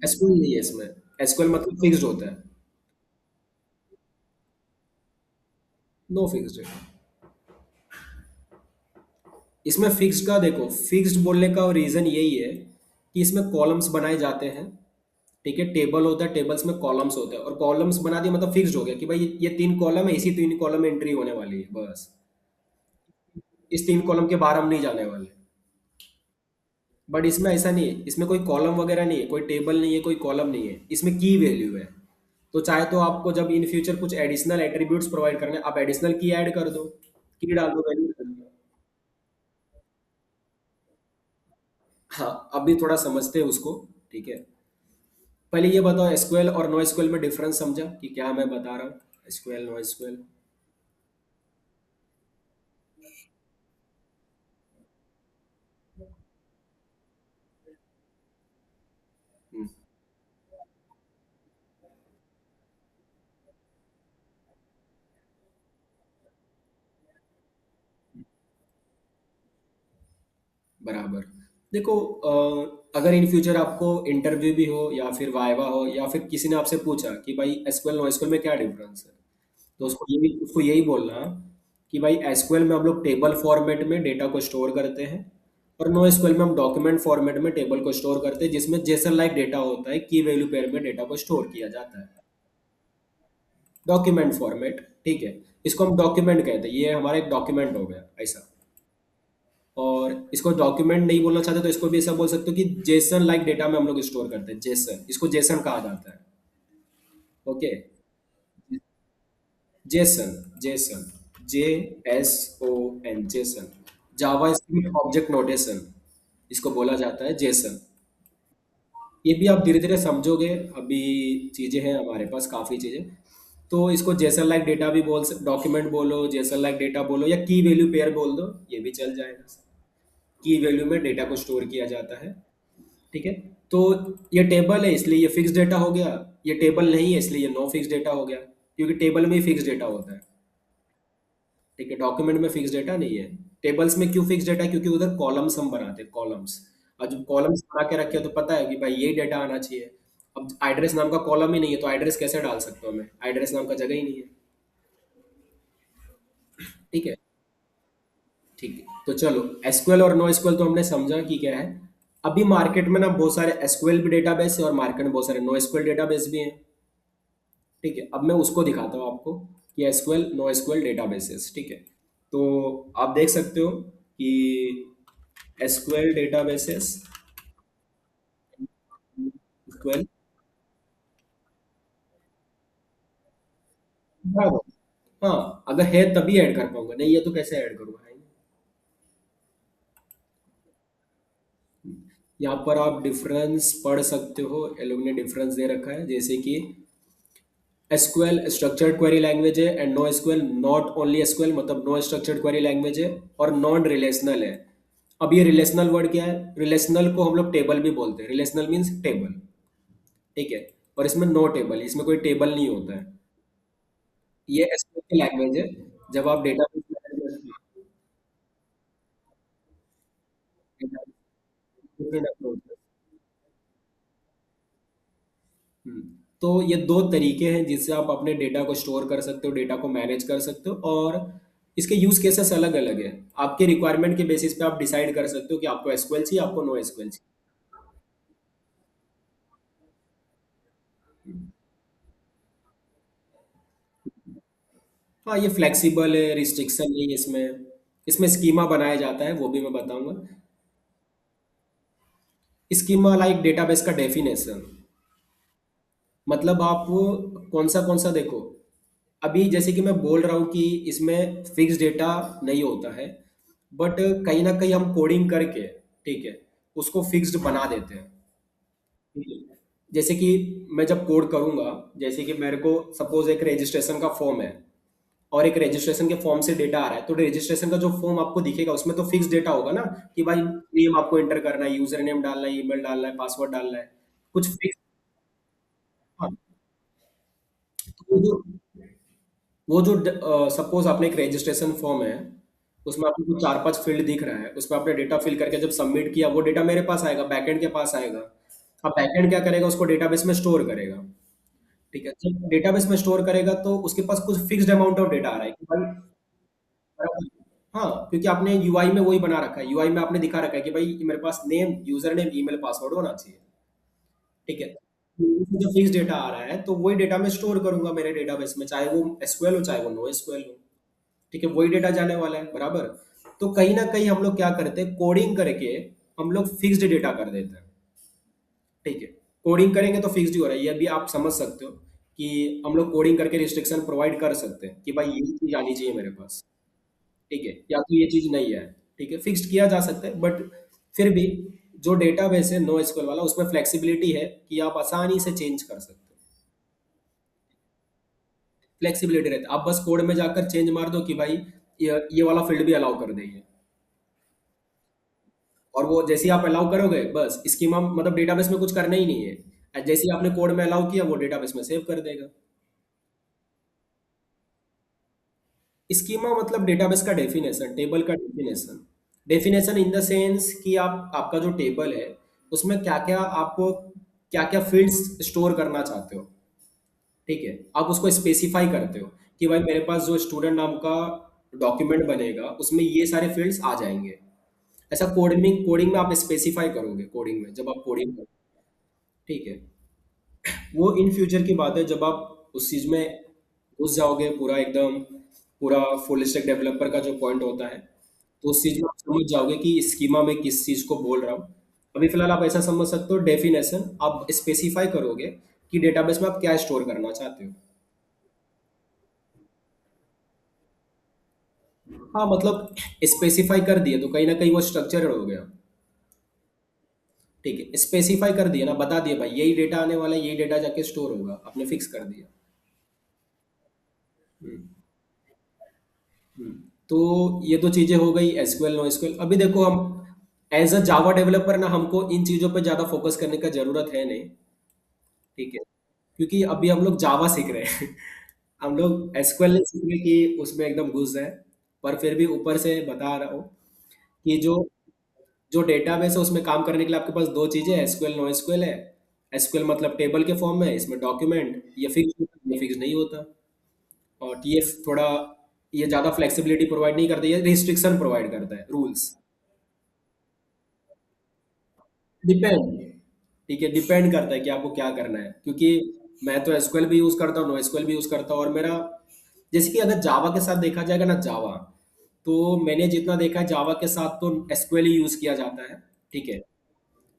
S1: एसक्यूएल नहीं है इसमें। एसक्यूएल मतलब फिक्स्ड होता है। No fixed. इसमें फिक्स्ड का देखो, फिक्स्ड बोलने का रीजन यही है कि इसमें कॉलम्स बनाए जाते हैं। ठीक है, टेबल होता है, टेबल्स में कॉलम्स होते हैं, और कॉलम्स बना दिए मतलब फिक्स्ड हो गया कि भाई ये 3 कॉलम है, इसी 3 कॉलम में एंट्री होने वाली है बस। इस 3 कॉलम के बाहर हम नहीं जाने वाले। बट इसमें ऐसा नहीं है, इसमें कोई कॉलम वगैरह नहीं है, कोई टेबल नहीं है, कोई कॉलम नहीं है, इसमें की वैल्यू है। तो चाहे तो आपको जब इन फ्यूचर कुछ एडिशनल एट्रीब्यूट्स प्रोवाइड करने, आप एडिशनल की ऐड कर दो, की डाल दो, वैल्यू डाल दो। हाँ, अभी थोड़ा समझते हैं उसको। ठीक है, पहले ये बताओ, एसक्यूएल और नो एसक्यूएल में डिफरेंस समझा कि क्या मैं बता रहा हूँ? SQL, no SQL. बराबर। देखो, अगर इन फ्यूचर आपको इंटरव्यू भी हो या फिर वाइवा हो या फिर किसी ने आपसे पूछा कि भाई एसक्यूएल नो एसक्यूएल में क्या डिफरेंस है, तो उसको यही बोलना कि भाई एसक्यूएल में हम लोग टेबल फॉर्मेट में डेटा को स्टोर करते हैं, और नो एसक्यूएल में हम डॉक्यूमेंट फॉर्मेट में टेबल को स्टोर करते हैं, जिसमें जेसन लाइक डेटा होता है, की वैल्यू पेयर में डेटा को स्टोर किया जाता है। Document format. ठीक है, इसको हम डॉक्यूमेंट कहते हैं, ये हमारा एक डॉक्यूमेंट हो गया ऐसा। और इसको डॉक्यूमेंट नहीं बोलना चाहते तो इसको भी ऐसा बोल सकते हो कि जेसन लाइक डेटा में हम लोग स्टोर करते हैं, जेसन, इसको जेसन कहा जाता है। Okay. JSON, JSON, JSON, JSON. JavaScript object notation, इसको बोला जाता है जेसन। ये भी आप धीरे धीरे समझोगे, अभी चीजें हैं हमारे पास, काफी चीजें। तो इसको जेसन लाइक डेटा भी बोल सकते, डॉक्यूमेंट बोलो, जेसन लाइक डेटा बोलो, या की वैल्यू पेयर बोल दो, ये भी चल जाएगा। की वैल्यू में डेटा को स्टोर किया जाता है। ठीक है, तो ये टेबल है इसलिए ये फिक्स डेटा हो गया, ये टेबल नहीं है इसलिए ये नो फिक्स डेटा हो गया, क्योंकि टेबल में ही फिक्स डेटा होता है। ठीक है, डॉक्यूमेंट में फिक्स डेटा नहीं है। टेबल्स में क्यों फिक्स डेटा? क्योंकि उधर कॉलम्स हम बनाते हैं, कॉलम्स। और जब कॉलम्स बना के रखे हो तो पता है कि भाई यही डेटा आना चाहिए। अब एड्रेस नाम का कॉलम ही नहीं है तो एड्रेस कैसे डाल सकता हूँ मैं? एड्रेस नाम का जगह ही नहीं है। ठीक है। ठीक है, तो चलो, एसक्यूएल और नो एसक्यूएल तो हमने समझा कि क्या है। अभी मार्केट में ना बहुत सारे एसक्यूएल भी डेटाबेस है और मार्केट में बहुत सारे नो एसक्यूएल डेटाबेस भी हैं। ठीक है, अब मैं उसको दिखाता हूँ आपको कि एसक्यूएल नो एसक्यूएल डेटाबेसेस। ठीक है, तो आप देख सकते हो कि एसक्यूएल डेटाबेसेस, एसक्यूएल। हाँ, अगर है तभी ऐड कर पाऊंगा, नहीं है तो कैसे ऐड करूंगा, है ना? यहाँ पर आप डिफरेंस पढ़ सकते हो, ये लोग ने डिफरेंस दे रखा है, जैसे कि एसक्यूएल स्ट्रक्चर्ड क्वेरी लैंग्वेज है, and no SQL not only SQL, मतलब नो स्ट्रक्चर्ड क्वेरी लैंग्वेज है, और नॉन रिलेशनल है। अब ये रिलेशनल वर्ड क्या है? रिलेशनल को हम लोग टेबल भी बोलते हैं, रिलेशनल मीन्स टेबल। ठीक है, और इसमें नो टेबल, इसमें कोई टेबल नहीं होता है। ये एसक्यूएल की लैंग्वेज है। जब आप डेटा डिफरेंट अप्रोच। हम्म, तो ये दो तरीके हैं जिससे आप अपने डेटा को स्टोर कर सकते हो, डेटा को मैनेज कर सकते हो, और इसके यूज केसेस अलग अलग है। आपके रिक्वायरमेंट के बेसिस पे आप डिसाइड कर सकते हो कि आपको एसक्यूएल चाहिए, आपको नो एसक्यूएल चाहिए। हाँ, ये फ्लेक्सिबल है, रिस्ट्रिक्शन नहीं है इसमें। इसमें स्कीमा बनाया जाता है, वो भी मैं बताऊंगा। स्कीमा लाइक डेटाबेस का डेफिनेशन, मतलब आप कौन सा देखो। अभी जैसे कि मैं बोल रहा हूँ कि इसमें फिक्स डेटा नहीं होता है, बट कहीं ना कहीं हम कोडिंग करके, ठीक है, उसको फिक्स्ड बना देते हैं। ठीक है? जैसे कि मैं जब कोड करूंगा, जैसे कि मेरे को सपोज एक रजिस्ट्रेशन का फॉर्म है, और एक रजिस्ट्रेशन के फॉर्म से डेटा आ रहा है, तो रजिस्ट्रेशन का जो फॉर्म आपको दिखेगा उसमें तो फिक्स डेटा होगा ना, कि भाई नेम आपको एंटर करना है, यूजर नेम डालना है, ईमेल डालना है, पासवर्ड डालना है, कुछ फिक्स। वो जो सपोज आपने एक रजिस्ट्रेशन फॉर्म है, उसमें आपको कुछ 4-5 फील्ड दिख रहा है, उसमें आपने डेटा फिल करके जब सबमिट किया, वो डेटा मेरे पास आएगा, बैकएंड के पास आएगा। अब बैकएंड क्या करेगा, उसको डेटाबेस में स्टोर करेगा। ठीक है, जब डेटाबेस में स्टोर करेगा तो उसके पास कुछ फिक्स्ड अमाउंट ऑफ डेटा आ रहा है कि भाई, बराबर। हाँ, क्योंकि आपने यूआई में वही बना रखा है, यूआई में आपने दिखा रखा है कि भाई मेरे पास name, user name, email, password होना चाहिए। ठीक है, तो जो फिक्स डेटा आ रहा है तो वही डेटा मैं स्टोर करूंगा मेरे डेटाबेस में, चाहे वो एसक्यूएल हो चाहे वो नो एसक्यूएल हो। ठीक है, वही डेटा जाने वाला है, बराबर। तो कहीं ना कहीं हम लोग क्या करते हैं, कोडिंग करके हम लोग फिक्स्ड डेटा कर देते हैं। ठीक है, कोडिंग करेंगे तो फिक्स्ड ही हो रहा है, ये भी आप समझ सकते हो कि हम लोग कोडिंग करके रिस्ट्रिक्शन प्रोवाइड कर सकते हैं कि भाई ये चीज आनी चाहिए मेरे पास। ठीक है, या तो ये चीज नहीं है। ठीक है, फिक्स्ड किया जा सकता है, बट फिर भी जो डेटाबेस है नो एसक्यूएल वाला, उसमें फ्लेक्सिबिलिटी है कि आप आसानी से चेंज कर सकते हो। फ्लेक्सिबिलिटी रहती है, आप बस कोड में जाकर चेंज मार दो कि भाई ये वाला फील्ड भी अलाउ कर देंगे। और वो जैसे ही आप अलाउ करोगे, बस स्कीमा मतलब डेटाबेस में कुछ करना ही नहीं है, जैसे ही आपने कोड में अलाउ किया वो डेटाबेस में सेव कर देगा। स्कीमा मतलब डेटाबेस का डेफिनेशन, टेबल का definition. Definition in the sense कि आप, आपका जो टेबल है उसमें क्या क्या आपको, क्या क्या फील्ड्स स्टोर करना चाहते हो। ठीक है, आप उसको स्पेसिफाई करते हो कि भाई मेरे पास जो स्टूडेंट नाम का डॉक्यूमेंट बनेगा उसमें ये सारे फील्ड्स आ जाएंगे। ऐसा कोडिंग कोडिंग में आप स्पेसिफाई करोगे, कोडिंग में जब आप कोडिंग करोगे। ठीक है, वो इन फ्यूचर की बात है जब आप उस चीज में घुस जाओगे पूरा एकदम, पूरा फुल स्टैक डेवलपर का जो पॉइंट होता है, तो उस चीज में आप समझ जाओगे कि स्कीमा में किस चीज को बोल रहा हूँ। अभी फिलहाल आप ऐसा समझ सकते हो, डेफिनेशन आप स्पेसिफाई करोगे कि डेटाबेस में आप क्या स्टोर करना चाहते हो। हाँ मतलब स्पेसिफाई कर दिए तो कहीं ना कहीं वो स्ट्रक्चर हो गया। ठीक है, स्पेसिफाई कर दिया ना, बता दिया भाई यही डेटा आने वाला है, यही डेटा जाके स्टोर होगा, आपने फिक्स कर दिया। हम्म। हम्म। तो ये तो चीजें हो गई एसक्यूएल नो एसक्यूएल। अभी देखो हम एज अ जावा डेवलपर ना, हमको इन चीजों पे ज्यादा फोकस करने का जरूरत है नहीं। ठीक है, क्योंकि अभी हम लोग जावा सीख रहे हैं हम लोग एसक्यूएल नहीं सीख रहे कि उसमें एकदम घुस जाए। पर फिर भी ऊपर से बता रहा हूँ कि जो जो डेटाबेस है उसमें काम करने के लिए आपके पास दो चीजें, एसक्यूएल नो एसक्यूएल है। एसक्यूएल मतलब टेबल के फॉर्म में, इसमें डॉक्यूमेंट, ये फिक्स होता है, ये फिक्स नहीं होता। और टीएफ थोड़ा, ये ज्यादा फ्लेक्सिबिलिटी प्रोवाइड नहीं करता, ये रिस्ट्रिक्शन प्रोवाइड करता है, रूल्स। डिपेंड, ठीक है, डिपेंड करता है कि आपको क्या करना है, क्योंकि मैं तो एसक्यूएल भी यूज करता हूँ, नो एसक्यूएल भी यूज करता हूँ, और मेरा, जैसे कि अगर जावा के साथ देखा जाएगा ना, जावा, तो मैंने जितना देखा है जावा के साथ तो एसक्यूएल ही यूज किया जाता है। ठीक है,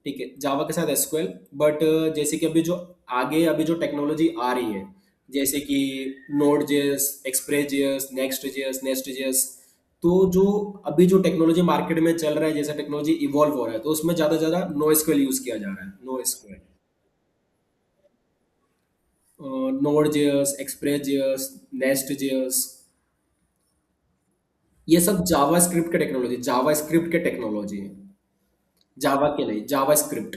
S1: ठीक है, जावा के साथ एसक्यूएल। बट जैसे कि अभी जो आगे अभी जो टेक्नोलॉजी आ रही है, जैसे कि node JS, Express JS, next JS, Nest JS, तो जो अभी जो टेक्नोलॉजी मार्केट में चल रहा है, जैसा टेक्नोलॉजी इवॉल्व हो रहा है, तो उसमें ज्यादा ज्यादा नो एसक्यूएल यूज किया जा रहा है, no SQL, Node JS, Express JS, Nest JS, ये सब जावा स्क्रिप्ट के टेक्नोलॉजी, जावा स्क्रिप्ट के टेक्नोलॉजी है, जावा के नहीं, जावा स्क्रिप्ट।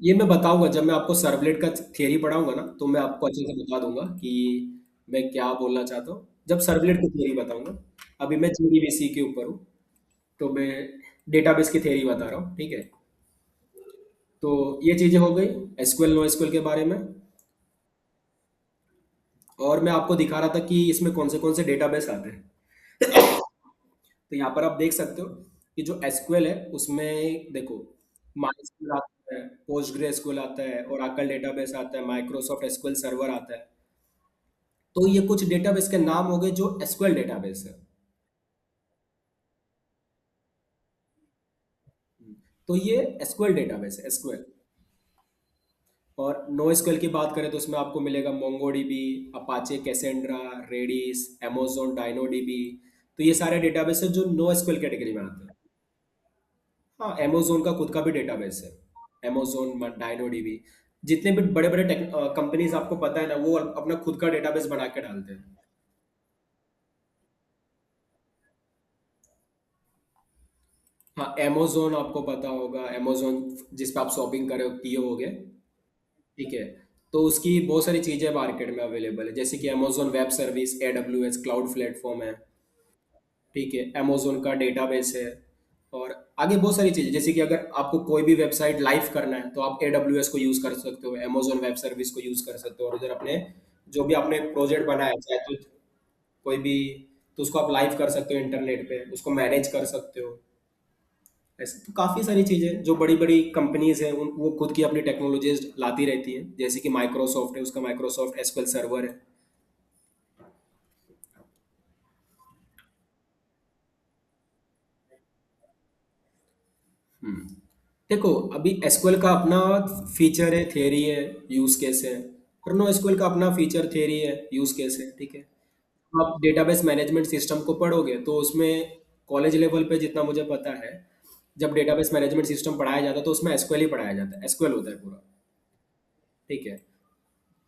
S1: ये मैं बताऊंगा जब मैं आपको सर्वलेट का थियरी पढ़ाऊंगा ना, तो मैं आपको अच्छे से बता दूंगा कि मैं क्या बोलना चाहता हूँ जब सर्वलेट की थियरी बताऊंगा। अभी मैं जीडीबीसी के ऊपर हूँ, तो मैं डेटाबेस की थियरी बता रहा हूँ। ठीक है, तो ये चीजें हो गई एसक्यूएल नो एसक्यूएल के बारे में। और मैं आपको दिखा रहा था कि इसमें कौन से डेटाबेस आते हैं तो यहाँ पर आप देख सकते हो कि जो एसक्यूएल है उसमें देखो, माइस्क्यूएल आता है, पोस्टग्रेसक्यूएल आता है, ओरेकल डेटाबेस आता है, माइक्रोसॉफ्ट एसक्यूएल सर्वर आता है। तो ये कुछ डेटाबेस के नाम हो गए जो एसक्यूएल डेटाबेस है। तो ये एसक्यूएल डेटाबेस है, एसक्यूएल। और नो एसक्यूएल की बात करें तो उसमें आपको मिलेगा MongoDB, Apache Cassandra, Redis, amazon DynamoDB. तो ये सारे डेटाबेस है जो नो एसक्यूएल कैटेगरी में आते हैं। हाँ, amazon का खुद का भी डेटाबेस है, amazon डायनोडीबी। जितने भी बड़े बड़े कंपनीज आपको पता है ना, वो अपना खुद का डेटाबेस बना के डालते हैं। हाँ, amazon आपको पता होगा, amazon जिस पे आप शॉपिंग करे किए होगे। ठीक है। तो उसकी बहुत सारी चीज़ें मार्केट में अवेलेबल है, जैसे कि amazon web service, AWS cloud platform है। ठीक है, amazon का डेटाबेस है। और आगे बहुत सारी चीज़ें, जैसे कि अगर आपको कोई भी वेबसाइट लाइव करना है तो आप AWS को यूज़ कर सकते हो, amazon वेब सर्विस को यूज़ कर सकते हो, और उधर अपने जो भी आपने प्रोजेक्ट बनाया है, चाहे तो कोई भी, तो उसको आप लाइव कर सकते हो इंटरनेट पे, उसको मैनेज कर सकते हो। ऐसे तो काफ़ी सारी चीज़ें जो बड़ी बड़ी कंपनीज हैं उन वो खुद की अपनी टेक्नोलॉजीज लाती रहती हैं, जैसे कि माइक्रोसॉफ्ट है, उसका माइक्रोसॉफ्ट एसक्यूएल सर्वर है। देखो, अभी एसक्यूएल का अपना फीचर है, थियरी है, यूज केस है। और नो एसक्यूएल का अपना फीचर, थियरी है, यूज केस है। ठीक है। आप डेटाबेस मैनेजमेंट सिस्टम को पढ़ोगे तो उसमें कॉलेज लेवल पे जितना मुझे पता है, जब डेटाबेस मैनेजमेंट सिस्टम पढ़ाया जाता है तो उसमें एसक्यूएल ही पढ़ाया जाता है, एसक्यूएल होता है पूरा। ठीक है।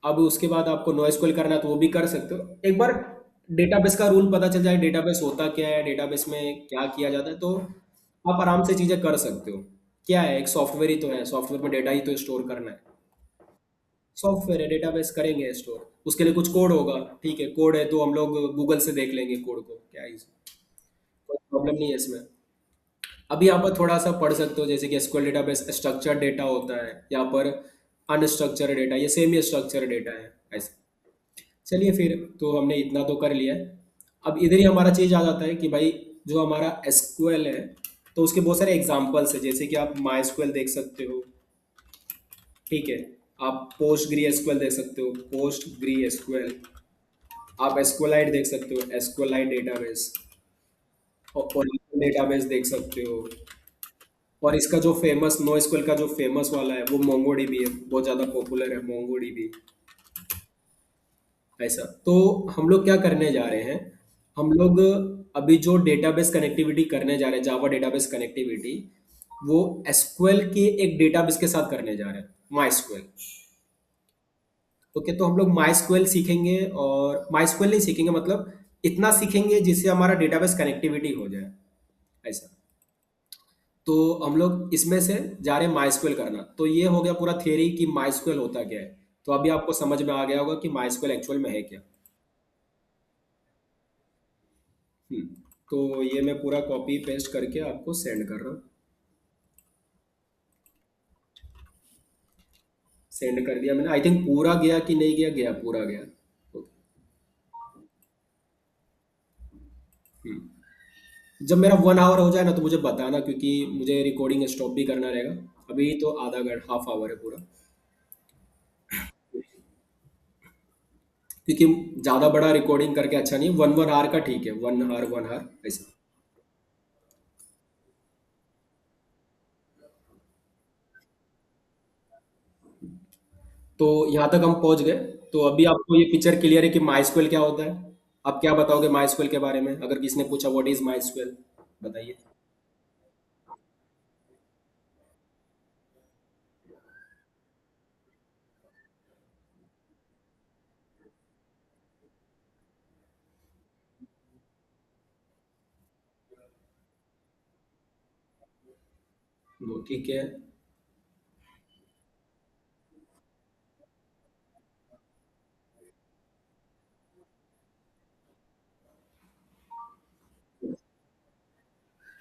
S1: अब उसके बाद आपको नो एसक्यूएल करना है तो वो भी कर सकते हो एक बार। डेटाबेस का रूल पता चल जाए, डेटाबेस होता क्या है, डेटाबेस में क्या किया जाता है, तो आप आराम से चीज़ें कर सकते हो। क्या है, एक सॉफ्टवेयर ही तो है, सॉफ्टवेयर में डेटा ही तो स्टोर करना है। सॉफ्टवेयर है, डेटाबेस करेंगे स्टोर, उसके लिए कुछ कोड होगा। ठीक है, कोड है तो हम लोग गूगल से देख लेंगे कोड को, क्या है कोई प्रॉब्लम नहीं है इसमें। अभी यहाँ पर थोड़ा सा पढ़ सकते हो, जैसे कि एसक्यूएल डेटाबेस स्ट्रक्चर्ड डेटा होता है, यहाँ पर अनस्ट्रक्चर्ड डेटा, ये सेमी स्ट्रक्चर्ड डेटा है ऐसे। चलिए फिर, तो हमने इतना तो कर लिया है। अब इधर ही हमारा चीज आ जाता है कि भाई, जो हमारा एसक्यूएल है तो उसके बहुत सारे एग्जांपल्स है, जैसे कि आप माई एसक्यूएल देख सकते हो। ठीक है। आप पोस्ट ग्री एसक्यूएल देख सकते हो, पोस्ट ग्री एसक्यूएल। आप एसक्यूएलाइट देख सकते हो, एसक्यूएलाइट डेटाबेस। और डेटाबेस देख सकते हो। और इसका जो फेमस नो एसक्यूएल का जो फेमस वाला है वो मोंगोडीबी है, बहुत ज़्यादा पॉपुलर है मोंगोडीबी। ऐसा तो हम लोग क्या करने जा रहे हैं, हम लोग अभी जो डेटाबेस कनेक्टिविटी करने जा रहे हैं, जावा डेटाबेस कनेक्टिविटी, वो एसक्यूएल के एक डेटाबेस के साथ करने जा रहे हैं, माई एसक्यूएल। ओके, तो हम लोग माई एसक्यूएल सीखेंगे, और माई एसक्यूएल नहीं सीखेंगे, मतलब इतना सीखेंगे जिससे हमारा डेटाबेस कनेक्टिविटी हो जाए। ऐसा तो हम लोग इसमें से जा रहे हैं माइस्क्वेल करना, तो ये हो गया पूरा थियरी कि माइस्क्वेल होता क्या है। तो अभी आपको समझ में आ गया होगा कि माइस्क्वेल एक्चुअल में है क्या। हम्म, तो ये मैं पूरा कॉपी पेस्ट करके आपको सेंड कर रहा हूँ। सेंड कर दिया मैंने, आई थिंक पूरा गया कि नहीं गया, गया पूरा गया। ओके। जब मेरा 1 आवर हो जाए ना तो मुझे बताना, क्योंकि मुझे रिकॉर्डिंग स्टॉप भी करना रहेगा। अभी तो आधा घंटा, हाफ आवर है पूरा। क्योंकि ज़्यादा बड़ा रिकॉर्डिंग करके अच्छा नहीं है, 1 1 आवर का ठीक है, 1 आवर 1 आवर ऐसा। तो यहाँ तक हम पहुँच गए। तो अभी आपको ये पिक्चर क्लियर है कि माइस्क्वेल क्या होता है। आप क्या बताओगे माइस्क्वेल के बारे में, अगर किसी ने पूछा व्हाट इज माइस्क्वेल, बताइए। वो ठीक है।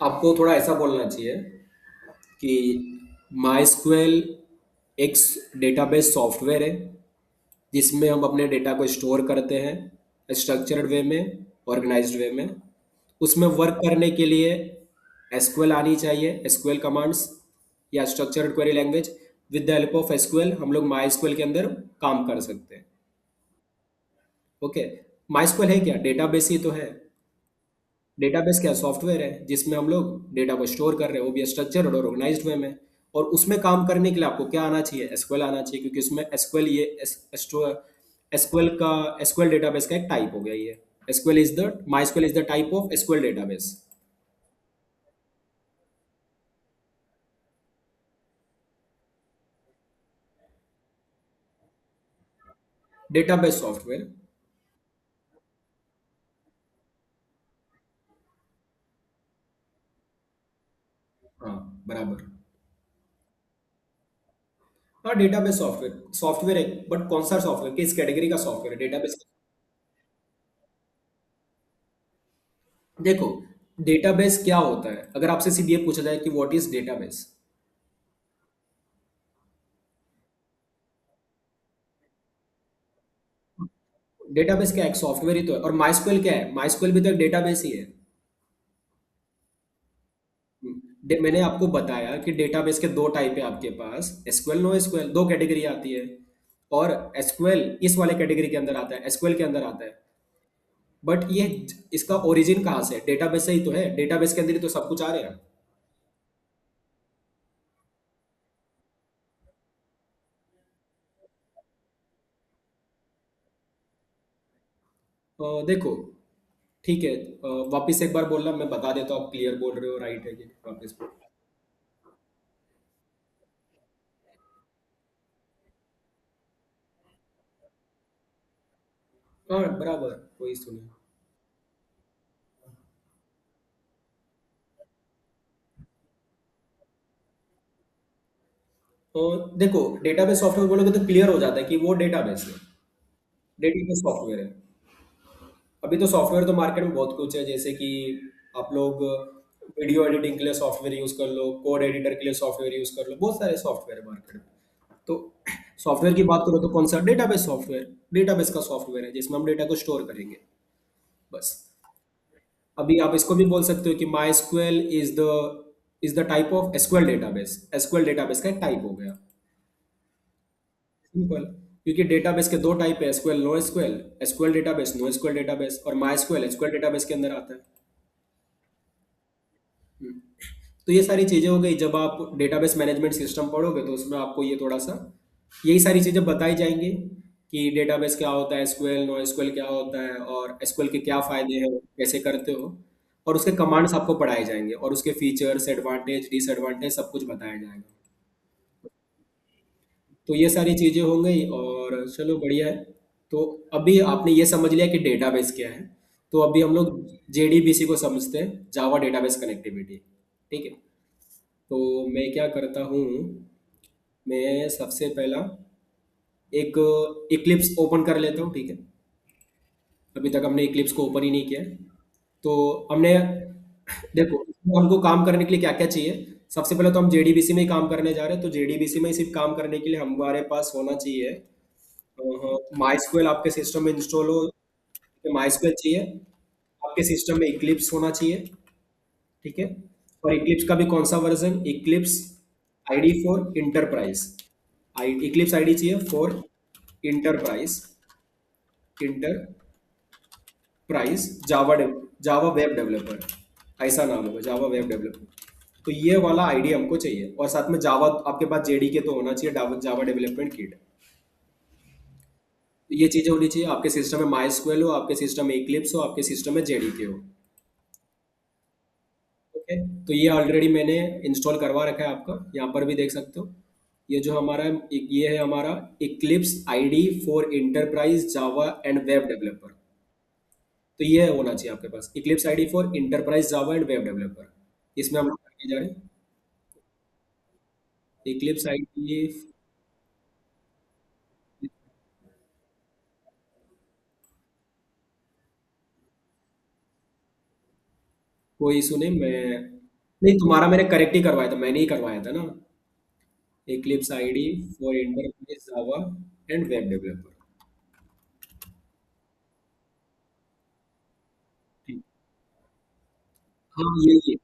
S1: आपको थोड़ा ऐसा बोलना चाहिए कि माइस्क्वेल एक डेटाबेस सॉफ्टवेयर है, जिसमें हम अपने डेटा को स्टोर करते हैं स्ट्रक्चर्ड वे में, ऑर्गेनाइज्ड वे में। उसमें वर्क करने के लिए एसक्यूएल आनी चाहिए, एसक्यूएल कमांड्स या structured query language. With the help of SQL हम लोग माई एसक्यूएल के अंदर काम कर सकते हैं। ओके। माई एसक्यूएल है क्या, डेटाबेस ही तो है। डेटाबेस क्या, सॉफ्टवेयर है जिसमें हम लोग डेटा को स्टोर कर रहे हैं, वो भी स्ट्रक्चर्ड और ऑर्गेनाइज्ड वे में। और उसमें काम करने के लिए आपको क्या आना चाहिए, एसक्यूएल आना चाहिए, क्योंकि उसमें एसक्यूएल ये एसक्यूएल का, एसक्यूएल डेटाबेस का एक टाइप हो गया ये। SQL is the my SQL is the type of SQL database. Database software. हाँ, डेटाबेस सॉफ्टवेयर सॉफ्टवेयर है, बट कौन सा सॉफ्टवेयर, किस कैटेगरी का सॉफ्टवेयर है डेटाबेस? देखो, डेटाबेस क्या होता है, अगर आपसे सीधे ये पूछा जाए कि व्हाट इज डेटाबेस। डेटाबेस क्या है? एक सॉफ्टवेयर ही तो है। और माइस्क्वेल क्या है? माइस्क्वेल भी तो एक डेटाबेस ही है। मैंने आपको बताया कि डेटाबेस के दो टाइप है आपके पास, एसक्यूएल, नो एसक्यूएल, दो कैटेगरी आती है। और एसक्यूएल इस वाले कैटेगरी के अंदर आता है, एसक्यूएल के अंदर आता है। बट ये इसका ओरिजिन कहाँ से है? डेटाबेस से ही तो है, डेटाबेस के अंदर ही तो सब कुछ आ रहे हैं। देखो, ठीक है, वापस एक बार बोलना, मैं बता देता हूँ आप क्लियर बोल रहे हो, राइट है कि नहीं, वापस बोल। हाँ, बराबर, वही सुने। देखो, डेटाबेस सॉफ्टवेयर बोलोगे तो क्लियर हो जाता है कि वो डेटाबेस है, डेटाबेस सॉफ्टवेयर है। अभी तो सॉफ्टवेयर तो मार्केट में बहुत कुछ है, जैसे कि आप लोग वीडियो एडिटिंग के लिए सॉफ्टवेयर यूज कर लो, कोड एडिटर के लिए सॉफ्टवेयर यूज कर लो, बहुत सारे सॉफ्टवेयर है मार्केट में। तो सॉफ्टवेयर की बात करो तो कौन सा? डेटाबेस सॉफ्टवेयर, डेटाबेस का सॉफ्टवेयर है जिसमें हम डेटा को स्टोर करेंगे, बस। अभी आप इसको भी बोल सकते हो कि my SQL is the type of SQL database, SQL database का एक टाइप हो गया, सिंपल। क्योंकि डेटाबेस के दो टाइप है, SQL, no SQL. SQL database, no SQL database, और माई एसक्यूएल एसक्यूएल डेटाबेस के अंदर आता है। हम्म। तो ये सारी चीज़ें हो गई। जब आप डेटाबेस मैनेजमेंट सिस्टम पढ़ोगे तो उसमें आपको ये थोड़ा सा यही सारी चीज़ें बताई जाएंगी कि डेटाबेस क्या होता है, एसक्यूएल, नो एसक्यूएल क्या होता है, और एसक्यूएल के क्या फ़ायदे हैं, कैसे करते हो। और उसके कमांड्स आपको पढ़ाए जाएंगे, और उसके फीचर्स, एडवांटेज, डिसएडवांटेज सब कुछ बताया जाएगा। तो ये सारी चीज़ें हो गई, और चलो बढ़िया है। तो अभी आपने ये समझ लिया कि डेटाबेस क्या है। तो अभी हम लोग जेडीबीसी को समझते हैं, जावा डेटाबेस कनेक्टिविटी। ठीक है। तो मैं क्या करता हूँ, मैं सबसे पहला एक इक्लिप्स ओपन कर लेता हूँ, ठीक है। अभी तक हमने इक्लिप्स को ओपन ही नहीं किया है। तो हमने, देखो, हमको काम करने के लिए क्या क्या चाहिए। सबसे पहले तो हम जेडीबीसी में ही काम करने जा रहे हैं, तो जेडीबीसी में ही सिर्फ काम करने के लिए हमारे पास होना चाहिए माई आपके सिस्टम में इंस्टॉल हो, माई चाहिए। आपके सिस्टम में इक्लिप्स होना चाहिए, ठीक है। और इक्लिप्स का भी कौन सा version? Eclipse IDE for enterprise. Eclipse IDE चाहिए for enterprise, enterprise Java Java web developer, ऐसा नाम होगा, जावा वेब डेवलपर। तो ये वाला आईडी हमको चाहिए, और साथ में जावा आपके पास जेडी के तो होना चाहिए, जावा डेवलपमेंट किट। ये चीजें होनी चाहिए। आपके सिस्टम में माई स्क्वेल हो, आपके सिस्टम में इक्लिप्स हो, आपके सिस्टम में जेडीके हो। ओके। तो ये ऑलरेडी मैंने इंस्टॉल करवा रखा है, आपका यहाँ पर भी देख सकते हो। ये जो हमारा ये है हमारा Eclipse IDE for enterprise Java and web developer. तो ये होना चाहिए आपके पास, Eclipse IDE for enterprise Java and web developer. इसमें हम लोग करके जा रहे हैं। इक्लिप्स आईडी, कोई इशू नहीं, मैं नहीं, तुम्हारा मैंने करेक्ट ही करवाया था, मैंने ही करवाया था ना। Eclipse IDE for enterprise Java and web developer. ठीक। हाँ, ये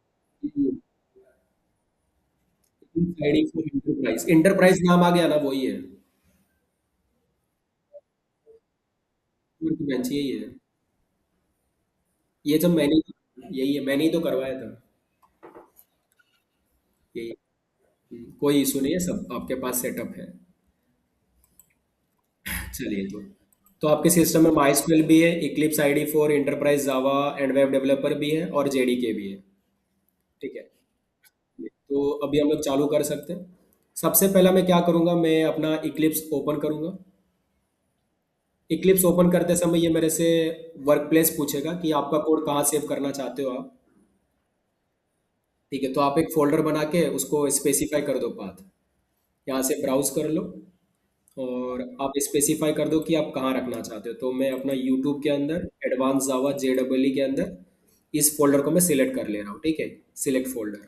S1: आईडी फॉर इंटरप्राइज, इंटरप्राइज नाम आ गया ना, वही है। वर्क बेंच यही है। ये जब मैंने, यही है, मैंने ही तो करवाया था। यही। कोई इशू नहीं है, सब आपके पास सेटअप है। चलिए, तो आपके सिस्टम में माइस्क्वेल भी है, Eclipse IDE for enterprise Java and web developer भी है, और जेडीके भी है। ठीक है। तो अभी हम लोग चालू कर सकते हैं। सबसे पहला मैं क्या करूंगा, मैं अपना इक्लिप्स ओपन करूंगा। इक्लिप्स ओपन करते समय ये मेरे से वर्क प्लेस पूछेगा कि आपका कोड कहाँ सेव करना चाहते हो आप। ठीक है, तो आप एक फोल्डर बना के उसको स्पेसिफाई कर दो पाथ। यहाँ से ब्राउज कर लो और आप स्पेसिफाई कर दो कि आप कहाँ रखना चाहते हो। तो मैं अपना यूट्यूब के अंदर एडवांस जावा JEE के अंदर इस फोल्डर को मैं सिलेक्ट कर ले रहा हूँ, ठीक है। सिलेक्ट फोल्डर,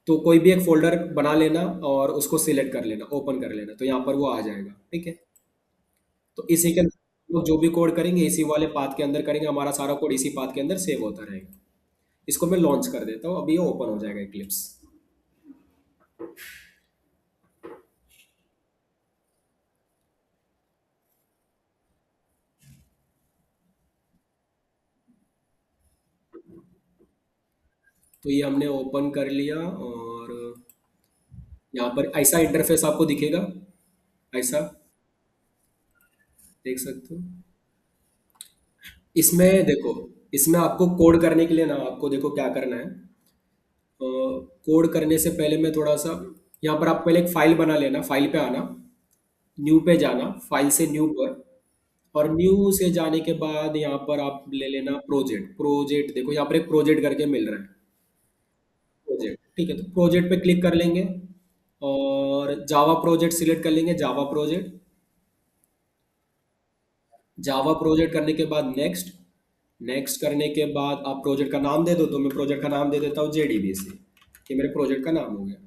S1: तो कोई भी एक फोल्डर बना लेना और उसको सिलेक्ट कर लेना, ओपन कर लेना, तो यहाँ पर वो आ जाएगा, ठीक है। तो इसी के अंदर हम लोग जो भी कोड करेंगे इसी वाले पाथ के अंदर करेंगे, हमारा सारा कोड इसी पाथ के अंदर सेव होता रहेगा। इसको मैं लॉन्च कर देता हूँ, अभी ये ओपन हो जाएगा इक्लिप्स। तो ये हमने ओपन कर लिया और यहाँ पर ऐसा इंटरफेस आपको दिखेगा, ऐसा देख सकते हो। इसमें देखो, इसमें आपको कोड करने के लिए ना, आपको देखो क्या करना है। कोड करने से पहले मैं थोड़ा सा, यहाँ पर आप पहले एक फाइल बना लेना, फाइल पे आना, न्यू पे जाना, फाइल से न्यू पर, और न्यू से जाने के बाद यहाँ पर आप ले लेना प्रोजेक्ट। प्रोजेक्ट देखो यहाँ पर एक प्रोजेक्ट करके मिल रहा है, प्रोजेक्ट, ठीक है। तो प्रोजेक्ट पे क्लिक कर लेंगे और जावा प्रोजेक्ट सिलेक्ट कर लेंगे, जावा प्रोजेक्ट। जावा प्रोजेक्ट करने के बाद नेक्स्ट, नेक्स्ट करने के बाद आप प्रोजेक्ट का नाम दे दो। तो मैं प्रोजेक्ट का नाम दे देता हूँ JDBC, ये मेरे प्रोजेक्ट का नाम हो गया।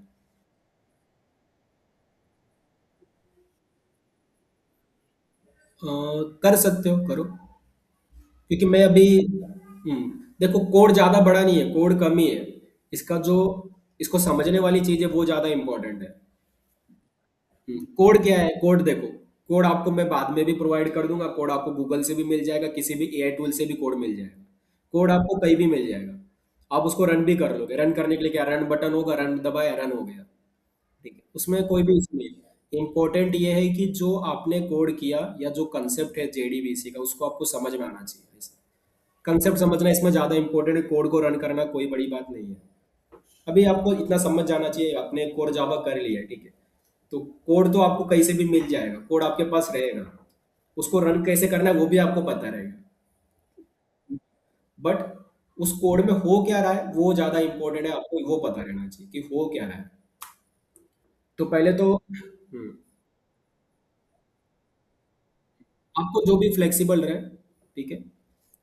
S1: कर सकते हो, करो, क्योंकि मैं अभी देखो कोड ज़्यादा बड़ा नहीं है, कोड कम ही है। इसका जो, इसको समझने वाली चीज़ है वो ज़्यादा इंपॉर्टेंट है। कोड क्या है, कोड देखो, कोड आपको मैं बाद में भी प्रोवाइड कर दूंगा। कोड आपको गूगल से भी मिल जाएगा, किसी भी AI टूल से भी कोड मिल जाएगा। कोड आपको कहीं भी मिल जाएगा, आप उसको रन भी कर लोगे। रन करने के लिए क्या, रन बटन होगा, रन दबाया, रन हो गया, ठीक है। उसमें कोई भी इशू नहीं है। इम्पोर्टेंट ये है कि जो आपने कोड किया या जो कंसेप्ट है JDBC का, उसको आपको समझ में आना चाहिए। कंसेप्ट समझना इसमें ज़्यादा इंपॉर्टेंट है, कोड को रन करना कोई बड़ी बात नहीं है। अभी आपको इतना समझ जाना चाहिए, आपने कोर जावा कर लिया है, ठीक है। तो कोड तो आपको कहीं से भी मिल जाएगा, कोड आपके पास रहेगा। उसको रन कैसे करना है वो भी आपको पता रहेगा। बट उस कोड में हो क्या रहा है वो ज़्यादा इंपॉर्टेंट है, आपको वो पता रहना चाहिए कि हो क्या रहा है। तो पहले तो आपको जो भी फ्लेक्सिबल रहे, ठीक है।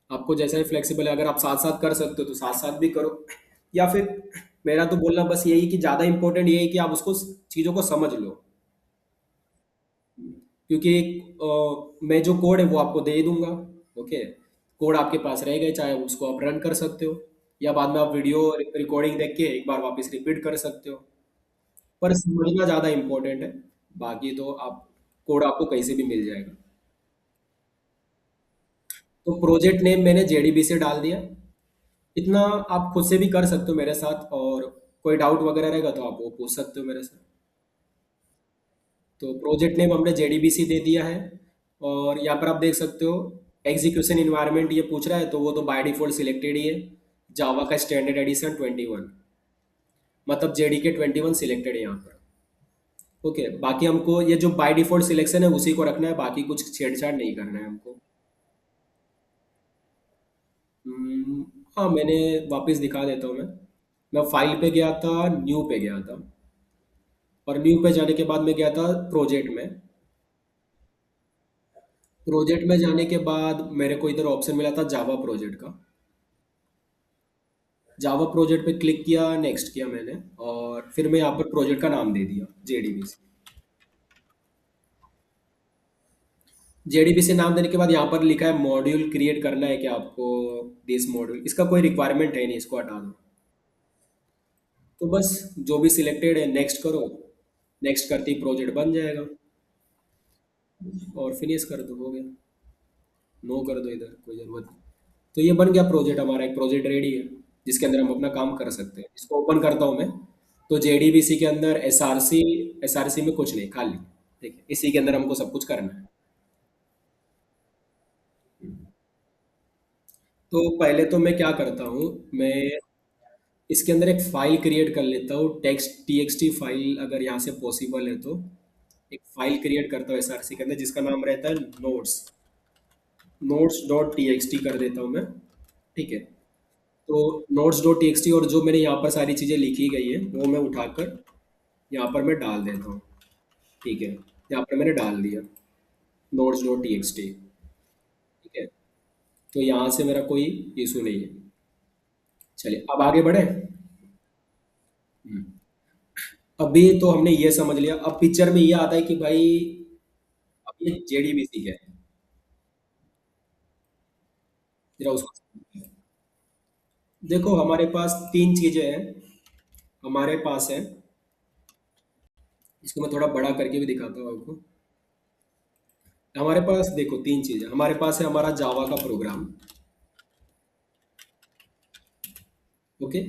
S1: आपको जैसा ही फ्लेक्सिबल है, अगर आप साथ साथ कर सकते हो तो साथ साथ भी करो, या फिर मेरा तो बोलना बस यही कि ज़्यादा इंपॉर्टेंट ये है कि आप उसको, चीज़ों को समझ लो। क्योंकि मैं जो कोड है वो आपको दे दूंगा, ओके। कोड आपके पास रहेगा, चाहे उसको आप रन कर सकते हो या बाद में आप वीडियो रिकॉर्डिंग देख के एक बार वापस रिपीट कर सकते हो। पर समझना ज़्यादा इंपॉर्टेंट है, बाकी तो आप, कोड आपको कहीं से भी मिल जाएगा। तो प्रोजेक्ट नेम मैंने JDB से डाल दिया। इतना आप खुद से भी कर सकते हो मेरे साथ, और कोई डाउट वगैरह रहेगा तो आप वो पूछ सकते हो मेरे से। तो प्रोजेक्ट नेम हमने JDBC दे दिया है। और यहाँ पर आप देख सकते हो एग्जीक्यूशन इन्वायरमेंट ये पूछ रहा है, तो वो तो बाय डिफॉल्ट सिलेक्टेड ही है। जावा का स्टैंडर्ड एडिशन 21, मतलब JDK 21 सिलेक्टेड है यहाँ पर, ओके। बाकी हमको ये जो बाय डिफॉल्ट सिलेक्शन है उसी को रखना है, बाकी कुछ छेड़छाड़ नहीं करना है हमको। हम्म, हाँ, मैंने वापस दिखा देता हूँ मैं फाइल पे गया था, न्यू पे गया था, और न्यू पे जाने के बाद मैं गया था प्रोजेक्ट में। प्रोजेक्ट में जाने के बाद मेरे को इधर ऑप्शन मिला था जावा प्रोजेक्ट का। जावा प्रोजेक्ट पे क्लिक किया, नेक्स्ट किया मैंने, और फिर मैं यहाँ पर प्रोजेक्ट का नाम दे दिया JDBC। JDBC नाम देने के बाद यहाँ पर लिखा है मॉड्यूल क्रिएट करना है क्या आपको, दिस मॉड्यूल, इसका कोई रिक्वायरमेंट है नहीं, इसको हटा दो। तो बस जो भी सिलेक्टेड है नेक्स्ट करो, नेक्स्ट करते ही प्रोजेक्ट बन जाएगा, और फिनिश कर दो, हो गया। नो कर दो, इधर कोई जरूरत नहीं। तो ये बन गया प्रोजेक्ट, हमारा एक प्रोजेक्ट रेडी है जिसके अंदर हम अपना काम कर सकते हैं। इसको ओपन करता हूँ मैं। तो JDBC के अंदर एसआरसी में कुछ नहीं, खाली, ठीक है। इसी के अंदर हमको सब कुछ करना है। तो पहले तो मैं क्या करता हूँ, मैं इसके अंदर एक फाइल क्रिएट कर लेता हूँ, टेक्स्ट TXT फाइल, अगर यहाँ से पॉसिबल है तो एक फाइल क्रिएट करता हूँ SRC के अंदर जिसका नाम रहता है नोट्स। notes.txt कर देता हूँ मैं, ठीक है। तो notes.txt, और जो मैंने यहाँ पर सारी चीज़ें लिखी गई है वो मैं उठाकर यहाँ पर मैं डाल देता हूँ। ठीक है, यहाँ पर मैंने डाल दिया notes dot T x T. ठीक है, तो यहाँ से मेरा कोई इशू नहीं है। चलिए अब आगे बढ़े। हम्म। अभी तो हमने ये समझ लिया, अब पिक्चर में ये आता है कि भाई अब ये जेडीबीसी क्या है, जरा उसको समझते हैं। देखो हमारे पास तीन चीजें हैं। हमारे पास है, इसको मैं थोड़ा बड़ा करके भी दिखाता हूँ आपको। हमारे पास देखो तीन चीजें, हमारे पास है हमारा जावा का प्रोग्राम। ओके,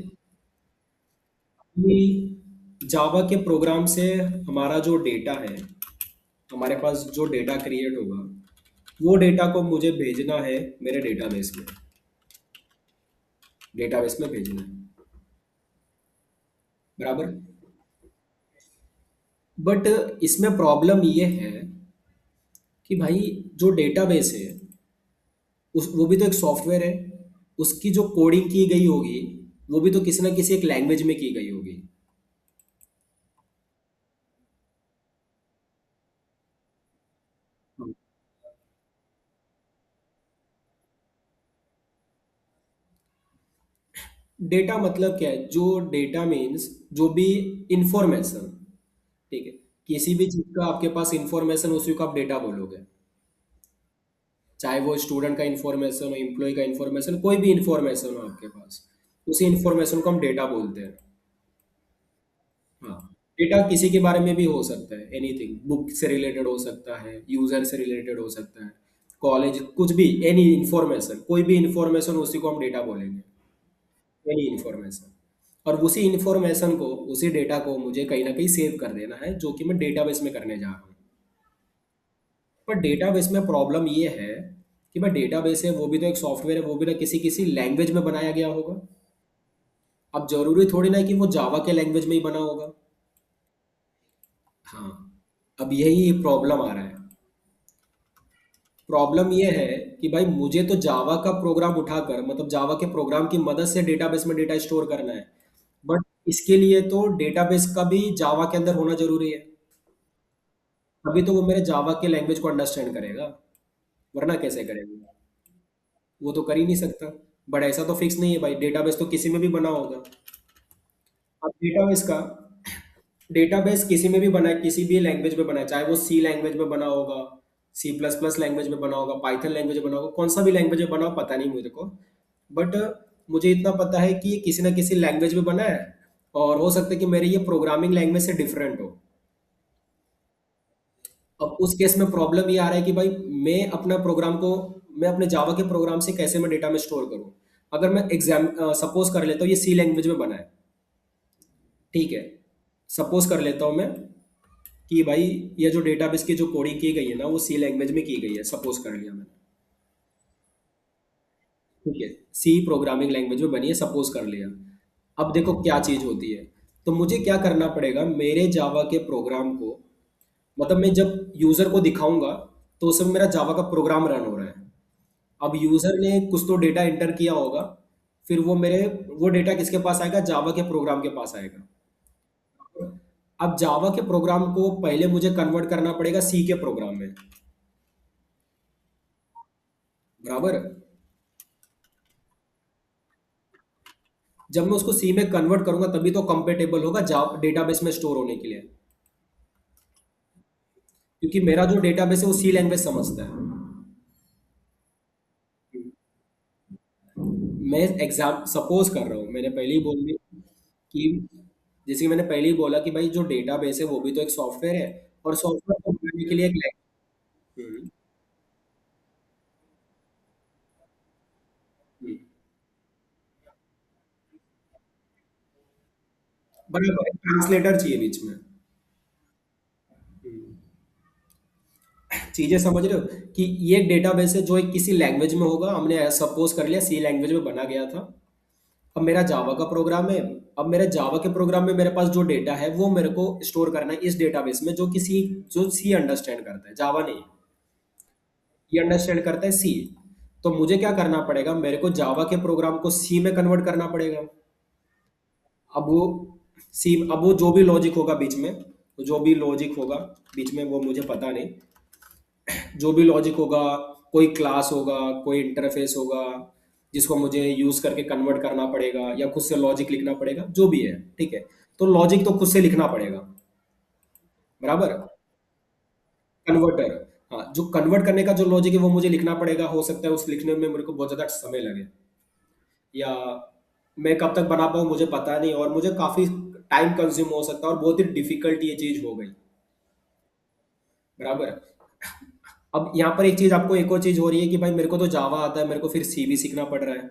S1: जावा के प्रोग्राम से हमारा जो डेटा है, हमारे पास जो डेटा क्रिएट होगा, वो डेटा को मुझे भेजना है मेरे डेटाबेस में। डेटाबेस में भेजना है, बराबर। बट इसमें प्रॉब्लम ये है कि भाई जो डेटाबेस है, उस वो भी तो एक सॉफ्टवेयर है। उसकी जो कोडिंग की गई होगी, वो भी तो किसी ना किसी एक लैंग्वेज में की गई होगी। डेटा मतलब क्या है? जो डेटा मीन्स जो भी इंफॉर्मेशन। ठीक है, किसी भी चीज का आपके पास इंफॉर्मेशन, उसी को आप डेटा बोलोगे। चाहे वो स्टूडेंट का इंफॉर्मेशन हो, एम्प्लॉय का इंफॉर्मेशन, कोई भी इंफॉर्मेशन हो आपके पास, उसी इंफॉर्मेशन को हम डेटा बोलते हैं। हाँ, डेटा किसी के बारे में भी हो सकता है, एनीथिंग, बुक से रिलेटेड हो सकता है, यूजर से रिलेटेड हो सकता है, कॉलेज, कुछ भी, एनी इंफॉर्मेशन, कोई भी इंफॉर्मेशन, उसी को हम डेटा बोलेंगे। Any information. और उसी इंफॉर्मेशन को, उसी डेटा को मुझे कहीं ना कहीं सेव कर देना है, जो कि मैं डेटाबेस में करने जा रहा हूँ। पर डेटाबेस में प्रॉब्लम ये है कि भाई डेटाबेस है, वो भी तो एक सॉफ्टवेयर है, वो भी ना किसी किसी लैंग्वेज में बनाया गया होगा। अब जरूरी थोड़ी ना है कि वो जावा के लैंग्वेज में ही बना होगा। हाँ, अब यही प्रॉब्लम आ रहा है। प्रॉब्लम ये है कि भाई मुझे तो जावा का प्रोग्राम उठाकर, मतलब जावा के प्रोग्राम की मदद से डेटाबेस में डेटा स्टोर करना है। बट इसके लिए तो डेटाबेस का भी जावा के अंदर होना जरूरी है। तभी तो वो मेरे जावा के लैंग्वेज को अंडरस्टैंड करेगा, वरना कैसे करेगा? वो तो कर ही नहीं सकता। बट ऐसा तो फिक्स नहीं है भाई, डेटाबेस तो किसी में भी बना होगा। अब डेटाबेस किसी में भी बना है, किसी भी लैंग्वेज में बना है, चाहे वो सी लैंग्वेज में बना होगा, सी प्लस प्लस लैंग्वेज में बना होगा, पाइथन लैंग्वेज में बना होगा, कौन सा भी लैंग्वेज में बना हो पता नहीं मुझे को। बट मुझे इतना पता है कि ये किसी ना किसी लैंग्वेज में बना है। और हो सकता है कि मेरी ये प्रोग्रामिंग लैंग्वेज से डिफरेंट हो। अब उस केस में प्रॉब्लम ये आ रहा है कि भाई मैं अपना प्रोग्राम को, मैं अपने जावा के प्रोग्राम से कैसे मैं डेटा में स्टोर करूं। अगर मैं एग्जाम सपोज कर लेता हूँ ये सी लैंग्वेज में बना है। ठीक है, सपोज कर लेता हूँ मैं कि भाई ये जो डेटाबेस की जो कोडिंग की गई है ना, वो सी लैंग्वेज में की गई है, सपोज कर लिया मैंने। ठीक है, सी प्रोग्रामिंग लैंग्वेज में बनी है, सपोज कर लिया। अब देखो क्या चीज होती है। तो मुझे क्या करना पड़ेगा, मेरे जावा के प्रोग्राम को, मतलब मैं जब यूजर को दिखाऊंगा, तो उस समय मेरा जावा का प्रोग्राम रन हो रहा है। अब यूजर ने कुछ तो डेटा एंटर किया होगा, फिर वो डेटा किसके पास आएगा? जावा के प्रोग्राम के पास आएगा। अब जावा के प्रोग्राम को पहले मुझे कन्वर्ट करना पड़ेगा सी के प्रोग्राम में, बराबर। जब मैं उसको सी में कन्वर्ट करूंगा तभी तो कंपेटेबल होगा जावा डेटाबेस में स्टोर होने के लिए। क्योंकि मेरा जो डेटाबेस है वो सी लैंग्वेज समझता है। मैं एग्जाम सपोज कर रहा हूँ, मैंने पहले ही बोल दिया कि, जैसे कि मैंने पहले ही बोला कि भाई जो डेटाबेस है वो भी तो एक सॉफ्टवेयर है। और सॉफ्टवेयर को बनाने के लिए एक लैंग्वेज, बराबर, ट्रांसलेटर चाहिए बीच में। चीजें समझ रहे हो कि ये एक डेटाबेस है जो एक किसी लैंग्वेज में होगा, हमने सपोज कर लिया सी लैंग्वेज में बना गया था। अब मेरा जावा का प्रोग्राम है। अब मेरे जावा के प्रोग्राम में मेरे पास जो डेटा है वो मेरे को स्टोर करना है इस डेटाबेस में, जो सी अंडरस्टैंड करता है, जावा नहीं। ये अंडरस्टैंड करता है सी। तो मुझे क्या करना पड़ेगा, मेरे को जावा के प्रोग्राम को सी में कन्वर्ट करना पड़ेगा। अब वो सी अब वो जो भी लॉजिक होगा बीच में, जो भी लॉजिक होगा बीच में वो मुझे पता नहीं, जो भी लॉजिक होगा, कोई क्लास होगा, कोई इंटरफेस होगा जिसको मुझे यूज करके कन्वर्ट करना पड़ेगा या खुद से लॉजिक लिखना पड़ेगा, जो भी है, ठीक है। तो लॉजिक तो खुद से लिखना पड़ेगा, बराबर। कन्वर्टर, हाँ, जो कन्वर्ट करने का जो लॉजिक है वो मुझे लिखना पड़ेगा, हो सकता है उस लिखने में मेरे को बहुत ज्यादा समय लगे, या मैं कब तक बना पाऊँ मुझे पता नहीं, और मुझे काफी टाइम कंज्यूम हो सकता है और बहुत ही डिफिकल्ट ये चीज हो गई, बराबर। अब यहाँ पर एक चीज, आपको एक और चीज हो रही है कि भाई मेरे को तो जावा आता है, मेरे को फिर सी भी सीखना पड़ रहा है।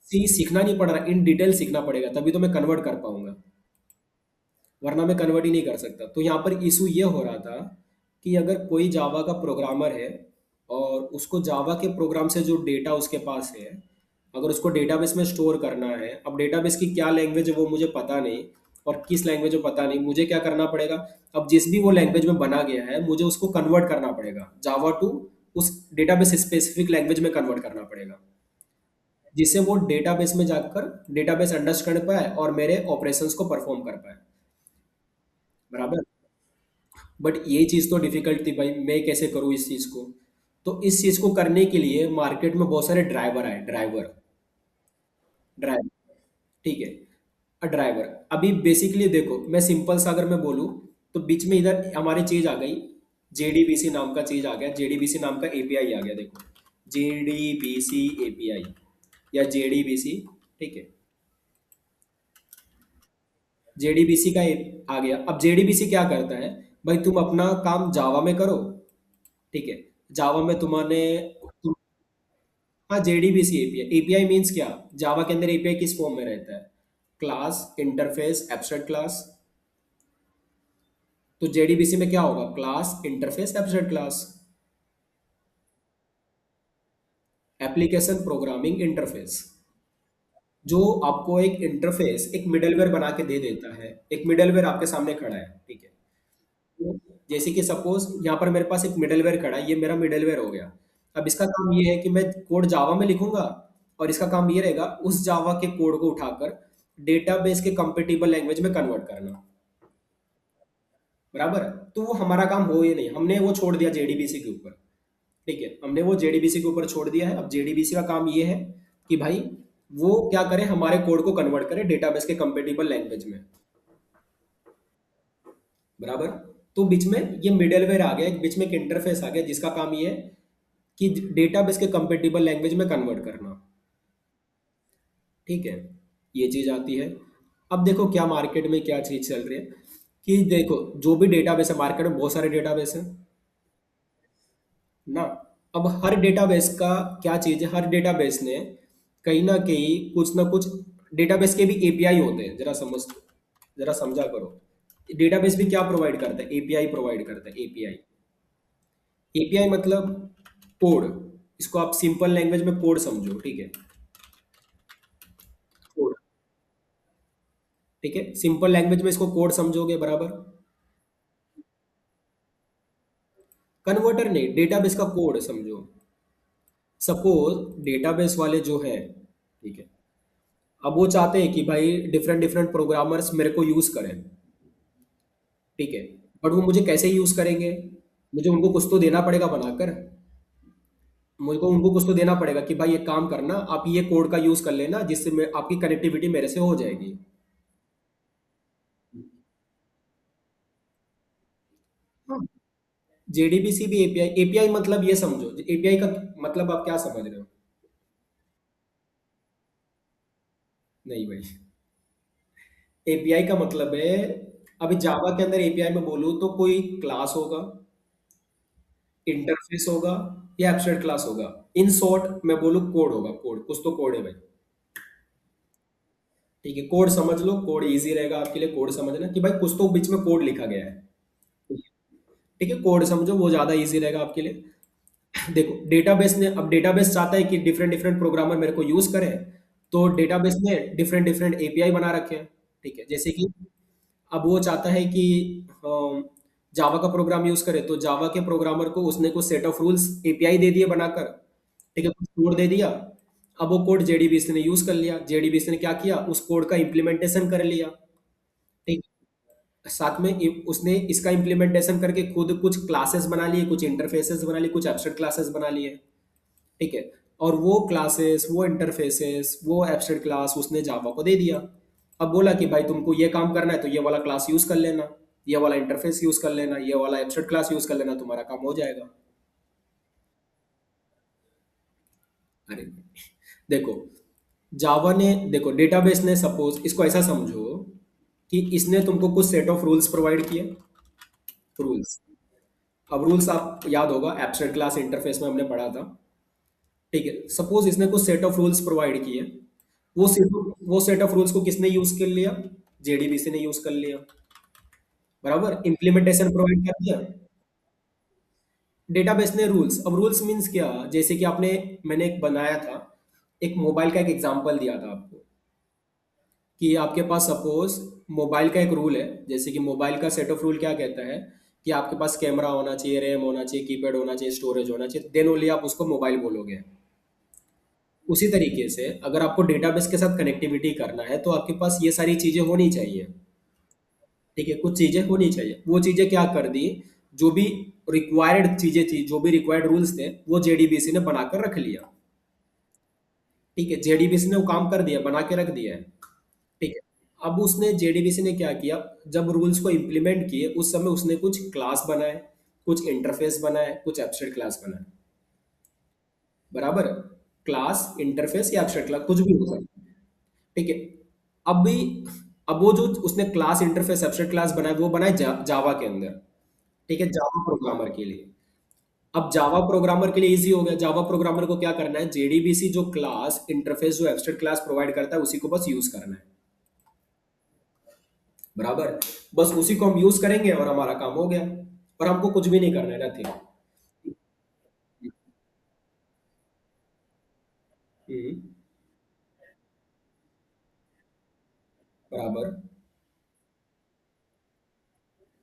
S1: सी सीखना नहीं पड़ रहा, इन डिटेल सीखना पड़ेगा तभी तो मैं कन्वर्ट कर पाऊंगा, वरना मैं कन्वर्ट ही नहीं कर सकता। तो यहाँ पर इशू ये हो रहा था कि अगर कोई जावा का प्रोग्रामर है और उसको जावा के प्रोग्राम से जो डेटा उसके पास है, अगर उसको डेटाबेस में स्टोर करना है, अब डेटाबेस की क्या लैंग्वेज है वो मुझे पता नहीं, और किस लैंग्वेज में पता नहीं, मुझे क्या करना पड़ेगा, अब जिस भी वो लैंग्वेज में बना गया है मुझे उसको कन्वर्ट करना पड़ेगा जावा टू उस डेटाबेस स्पेसिफिक लैंग्वेज में कन्वर्ट करना पड़ेगा, जिससे वो डेटाबेस में जाकर डेटाबेस अंडरस्टैंड पाए और मेरे ऑपरेशंस को परफॉर्म कर पाए, बराबर। बट ये चीज़ तो डिफिकल्ट थी भाई, मैं कैसे करूँ इस चीज़ को। तो इस चीज़ को करने के लिए मार्केट में बहुत सारे ड्राइवर आए, ड्राइवर, ड्राइवर, ठीक है। ड्राइवर अभी बेसिकली देखो, मैं सिंपल सा अगर मैं बोलूँ, तो बीच में इधर हमारी चीज़ आ गई, जेडीबीसी नाम का चीज़ आ गया, जेडीबीसी नाम का एपीआई आ गया, देखो, जेडीबीसी एपीआई या जेडीबीसी, ठीक है, जेडीबीसी का आ गया। अब जेडीबीसी क्या करता है, भाई तुम अपना काम जावा में करो, ठीक है, जावा में तुम्हारे, हाँ, जेडीबीसी एपीआई, एपीआई मीन्स क्या, जावा के अंदर एपीआई किस फॉर्म में रहता है, क्लास, इंटरफेस, एब्स्ट्रैक्ट क्लास। तो जेडीबीसी में क्या होगा, class, interface, abstract class, application programming interface, जो आपको एक इंटरफेस, एक मिडलवेयर बना के दे देता है, एक मिडलवेयर आपके सामने खड़ा है, ठीक है। तो जैसे कि सपोज यहाँ पर मेरे पास एक मिडलवेयर खड़ा है, ये मेरा मिडलवेयर हो गया। अब इसका काम ये है कि मैं कोड जावा में लिखूंगा, और इसका काम ये रहेगा उस जावा के कोड को उठाकर डेटाबेस के कंपेटिबल लैंग्वेज में कन्वर्ट करना, बराबर। तो वो हमारा काम हो ही नहीं, हमने वो छोड़ दिया जेडीबीसी के ऊपर, ठीक है, हमने वो जेडीबीसी के ऊपर छोड़ दिया है। अब जेडीबीसी का काम ये है कि भाई वो क्या करे, हमारे कोड को कन्वर्ट करे डेटाबेस के कंपेटिबल लैंग्वेज में, बराबर। तो बीच में ये मिडलवेयर आ गया, एक बीच में एक इंटरफेस आ गया जिसका काम ये है कि डेटाबेस के कंपेटिबल लैंग्वेज में कन्वर्ट करना, ठीक है, ये चीज आती है। अब देखो क्या मार्केट में क्या चीज चल रही है, कि देखो जो भी डेटाबेस है, मार्केट में बहुत सारे डेटाबेस हैं ना। अब हर डेटाबेस का क्या चीज है, हर डेटाबेस ने कहीं ना कुछ डेटाबेस के भी एपीआई होते हैं, जरा समझा करो। डेटाबेस भी क्या प्रोवाइड करता है, एपीआई प्रोवाइड करता है, एपीआई। एपीआई मतलब कोड, इसको आप सिंपल लैंग्वेज में कोड समझो, ठीक है, कोड, ठीक है, सिंपल लैंग्वेज में इसको कोड समझोगे, बराबर। कन्वर्टर नहीं, डेटाबेस का कोड समझो। सपोज डेटाबेस वाले जो है, ठीक है, अब वो चाहते हैं कि भाई डिफरेंट डिफरेंट प्रोग्रामर्स मेरे को यूज करें, ठीक है, बट वो मुझे कैसे यूज करेंगे, मुझे उनको कुछ तो देना पड़ेगा बनाकर, मुझको उनको कुछ तो देना पड़ेगा कि भाई एक काम करना, आप ये कोड का यूज कर लेना जिससे आपकी कनेक्टिविटी मेरे से हो जाएगी। हाँ, जेडीबीसी भी एपीआई, एपीआई मतलब ये समझो, एपीआई का मतलब आप क्या समझ रहे हो। नहीं भाई, एपीआई का मतलब है, अभी जावा के अंदर एपीआई में बोलूँ तो कोई क्लास होगा, इंटरफेस होगा, या एब्स्ट्रैक्ट क्लास होगा। इन शॉर्ट मैं बोलूँ कोड होगा, कोड, कुछ तो कोड है भाई, ठीक है, कोड समझ लो, कोड इजी रहेगा आपके लिए, कोड समझना कि भाई कुछ तो बीच में कोड लिखा गया है, ठीक है, कोड समझो, वो ज्यादा इजी रहेगा आपके लिए। देखो डेटाबेस ने, अब डेटाबेस चाहता है कि डिफरेंट डिफरेंट प्रोग्रामर मेरे को यूज करें, तो डेटाबेस ने डिफरेंट डिफरेंट एपीआई बना रखे हैं, ठीक है, जैसे कि अब वो चाहता है कि जावा का प्रोग्राम यूज करे, तो जावा के प्रोग्रामर को उसने कुछ सेट ऑफ रूल्स एपीआई दे दिए बनाकर, ठीक है, कुछ कोड दे दिया। अब वो कोड जेडीबीसी ने यूज कर लिया, जेडीबीसी ने क्या किया, उस कोड का इम्प्लीमेंटेशन कर लिया, ठीक। साथ में उसने इसका इम्प्लीमेंटेशन करके खुद कुछ क्लासेस बना लिए, कुछ इंटरफेसेस बना लिए, कुछ एब्स्ट्रैक्ट क्लासेस बना लिए। ठीक है। और वो क्लासेस, वो इंटरफेसेस, वो एब्स्ट्रैक्ट क्लास उसने जावा को दे दिया। अब बोला कि भाई तुमको ये काम करना है तो ये वाला क्लास यूज कर लेना, ये वाला इंटरफेस यूज कर लेना, ये वाला एब्स्ट्रैक्ट क्लास यूज कर लेना, तुम्हारा काम हो जाएगा। अरे देखो, जावा ने, देखो डेटाबेस ने, सपोज इसको ऐसा समझो कि इसने तुमको कुछ सेट ऑफ रूल्स प्रोवाइड किए। रूल्स, अब रूल्स आप याद होगा एब्स्ट्रैक्ट क्लास इंटरफेस में हमने पढ़ा था। ठीक है, सपोज इसने कुछ सेट ऑफ रूल्स प्रोवाइड किए। वो सेट ऑफ रूल्स को किसने यूज कर लिया? जेडीबीसी ने यूज कर लिया। बराबर, इम्प्लीमेंटेशन प्रोवाइड कर दिया डेटाबेस ने। रूल्स, अब रूल्स मींस क्या? जैसे कि आपने, मैंने एक बनाया था, एक मोबाइल का एक एग्जांपल दिया था आपको, कि आपके पास सपोज मोबाइल का एक रूल है। जैसे कि मोबाइल का सेट ऑफ रूल क्या कहता है कि आपके पास कैमरा होना चाहिए, रैम होना चाहिए, कीपैड होना चाहिए, स्टोरेज होना चाहिए, देन ओनली आप उसको मोबाइल बोलोगे। उसी तरीके से अगर आपको डेटाबेस के साथ कनेक्टिविटी करना है तो आपके पास ये सारी चीजें होनी चाहिए। ठीक है, कुछ चीजें होनी चाहिए। वो चीजें क्या कर दी, जो भी रिक्वायर्ड चीजें थी, जो भी रिक्वायर्ड रूल्स थे, वो जेडीबीसी ने बनाकर रख लिया। ठीक है, जेडीबीसी ने वो काम कर दिया, बना के रख दिया है। ठीक है। अब उसने, जेडीबीसी ने क्या किया, जब रूल्स को इम्प्लीमेंट किए उस समय उसने कुछ क्लास बनाए, कुछ इंटरफेस बनाए, कुछ एब्स्ट्रैक्ट क्लास बनाए। बराबर, क्लास, इंटरफेस या एब्स्ट्रैक्ट क्लास कुछ भी हो सकता है। ठीक है। अब भी, अब वो जो उसने क्लास, इंटरफेस, एब्स्ट्रैक्ट क्लास बनाए वो बनाए जावा के अंदर। ठीक है, जावा प्रोग्रामर के लिए। अब जावा प्रोग्रामर के लिए इजी हो गया। जावा प्रोग्रामर को क्या करना है, जेडीबीसी जो क्लास, इंटरफेस, जो एब्स्ट्रैक्ट क्लास प्रोवाइड करता है उसी को बस यूज करना है। बराबर, बस उसी को हम यूज करेंगे और हमारा काम हो गया। और हमको कुछ भी नहीं करना है, नथिंग। हम्म, बराबर।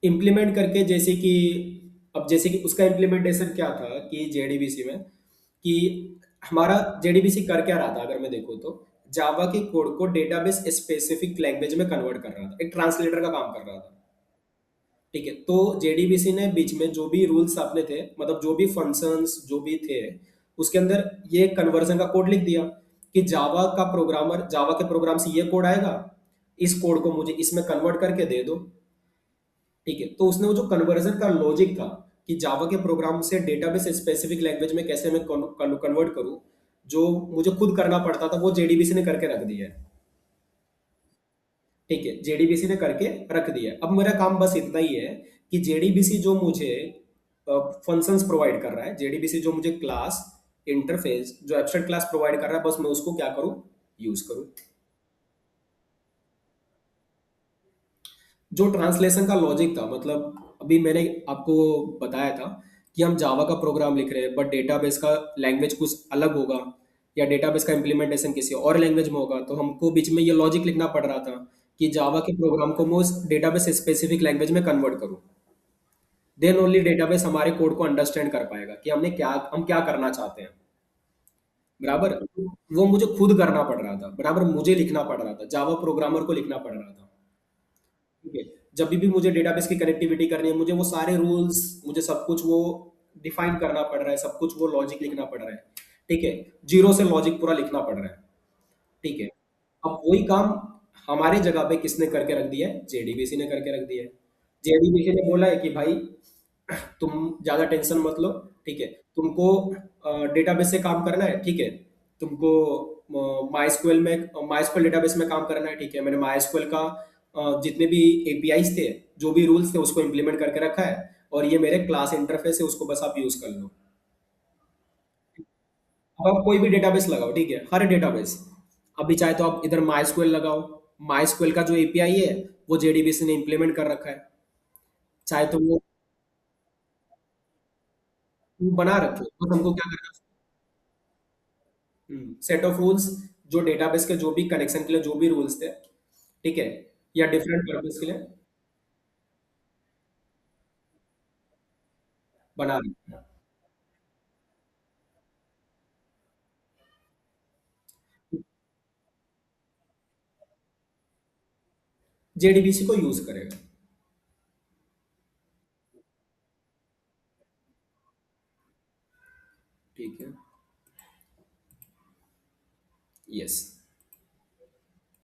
S1: इम्प्लीमेंट करके, जैसे कि, अब जैसे कि उसका इम्प्लीमेंटेशन क्या था कि जेडीबीसी में, कि हमारा जेडीबीसी कर क्या रहा था, अगर मैं देखूँ तो जावा के कोड को डेटाबेस स्पेसिफिक लैंग्वेज में कन्वर्ट कर रहा था, एक ट्रांसलेटर का काम कर रहा था। ठीक है, तो जेडीबीसी ने बीच में जो भी रूल्स अपने थे, मतलब जो भी फंक्शंस जो भी थे, उसके अंदर ये कन्वर्जन का कोड लिख दिया कि जावा का प्रोग्रामर, जावा के प्रोग्राम से ये कोड आएगा, इस कोड को मुझे इसमें कन्वर्ट करके दे दो। ठीक है, तो उसने वो जो कन्वर्जन का लॉजिक था कि जावा के प्रोग्राम से डेटाबेस स्पेसिफिक लैंग्वेज में कैसे मैं कन्वर्ट करूं, जो मुझे खुद करना पड़ता था, वो जेडीबीसी ने करके रख दिया है। ठीक है, जेडीबीसी ने करके रख दिया है। अब मेरा काम बस इतना ही है कि जेडीबीसी जो मुझे फंक्शंस प्रोवाइड कर रहा है, जेडीबीसी जो मुझे क्लास, इंटरफेस, जो एब्स्ट्रैक्ट क्लास प्रोवाइड कर रहा है, बस मैं उसको क्या करूं, यूज करूं। जो ट्रांसलेशन का लॉजिक था, मतलब अभी मैंने आपको बताया था कि हम जावा का प्रोग्राम लिख रहे हैं बट डेटाबेस का लैंग्वेज कुछ अलग होगा, या डेटाबेस का इम्प्लीमेंटेशन किसी और लैंग्वेज में होगा, तो हमको बीच में ये लॉजिक लिखना पड़ रहा था कि जावा के प्रोग्राम को मैं उस डेटाबेस स्पेसिफिक लैंग्वेज में कन्वर्ट करूं। देन ओनली डेटाबेस हमारे कोड को अंडरस्टैंड कर पाएगा कि हम क्या करना चाहते हैं। बराबर, वो मुझे खुद करना पड़ रहा था, बराबर, मुझे लिखना पड़ रहा था, जावा प्रोग्रामर को लिखना पड़ रहा था। ठीक है, जब भी मुझे डेटाबेस की कनेक्टिविटी करनी है, मुझे वो सारे रूल्स, मुझे सब कुछ वो डिफाइन करना पड़ रहा है, सब कुछ वो लॉजिक लिखना पड़ रहा है। ठीक है, जीरो से लॉजिक पूरा लिखना पड़ रहा है। ठीक है। अब वही काम हमारे जगह पे किसने करके रख दिया है, जेडीबीसी ने करके रख दिया है। जेडीबीसी ने बोला है कि भाई तुम ज्यादा टेंशन मत लो। ठीक है, तुमको डेटाबेस से काम करना है, ठीक है, तुमको माई में, माई डेटाबेस में काम करना है। ठीक है, मैंने माई का जितने भी एपीआईज थे, जो भी रूल्स थे, उसको इम्प्लीमेंट करके रखा है, और ये मेरे क्लास इंटरफेस है, उसको बस आप यूज कर लो। अब आप कोई भी डेटाबेस लगाओ, ठीक है, हर डेटाबेस, अभी चाहे तो आप इधर माई लगाओ, माई का जो एपीआई है वो जेडीबीसी ने इम्प्लीमेंट कर रखा है। चाहे तो वो बना रखे, बस हमको क्या करना, सेट ऑफ रूल्स, जो डेटाबेस के जो भी कनेक्शन के लिए जो भी रूल्स थे, ठीक है, या डिफरेंट पर्पस के लिए बना रहे। जेडीबीसी को यूज करेगा। ठीक है। यस।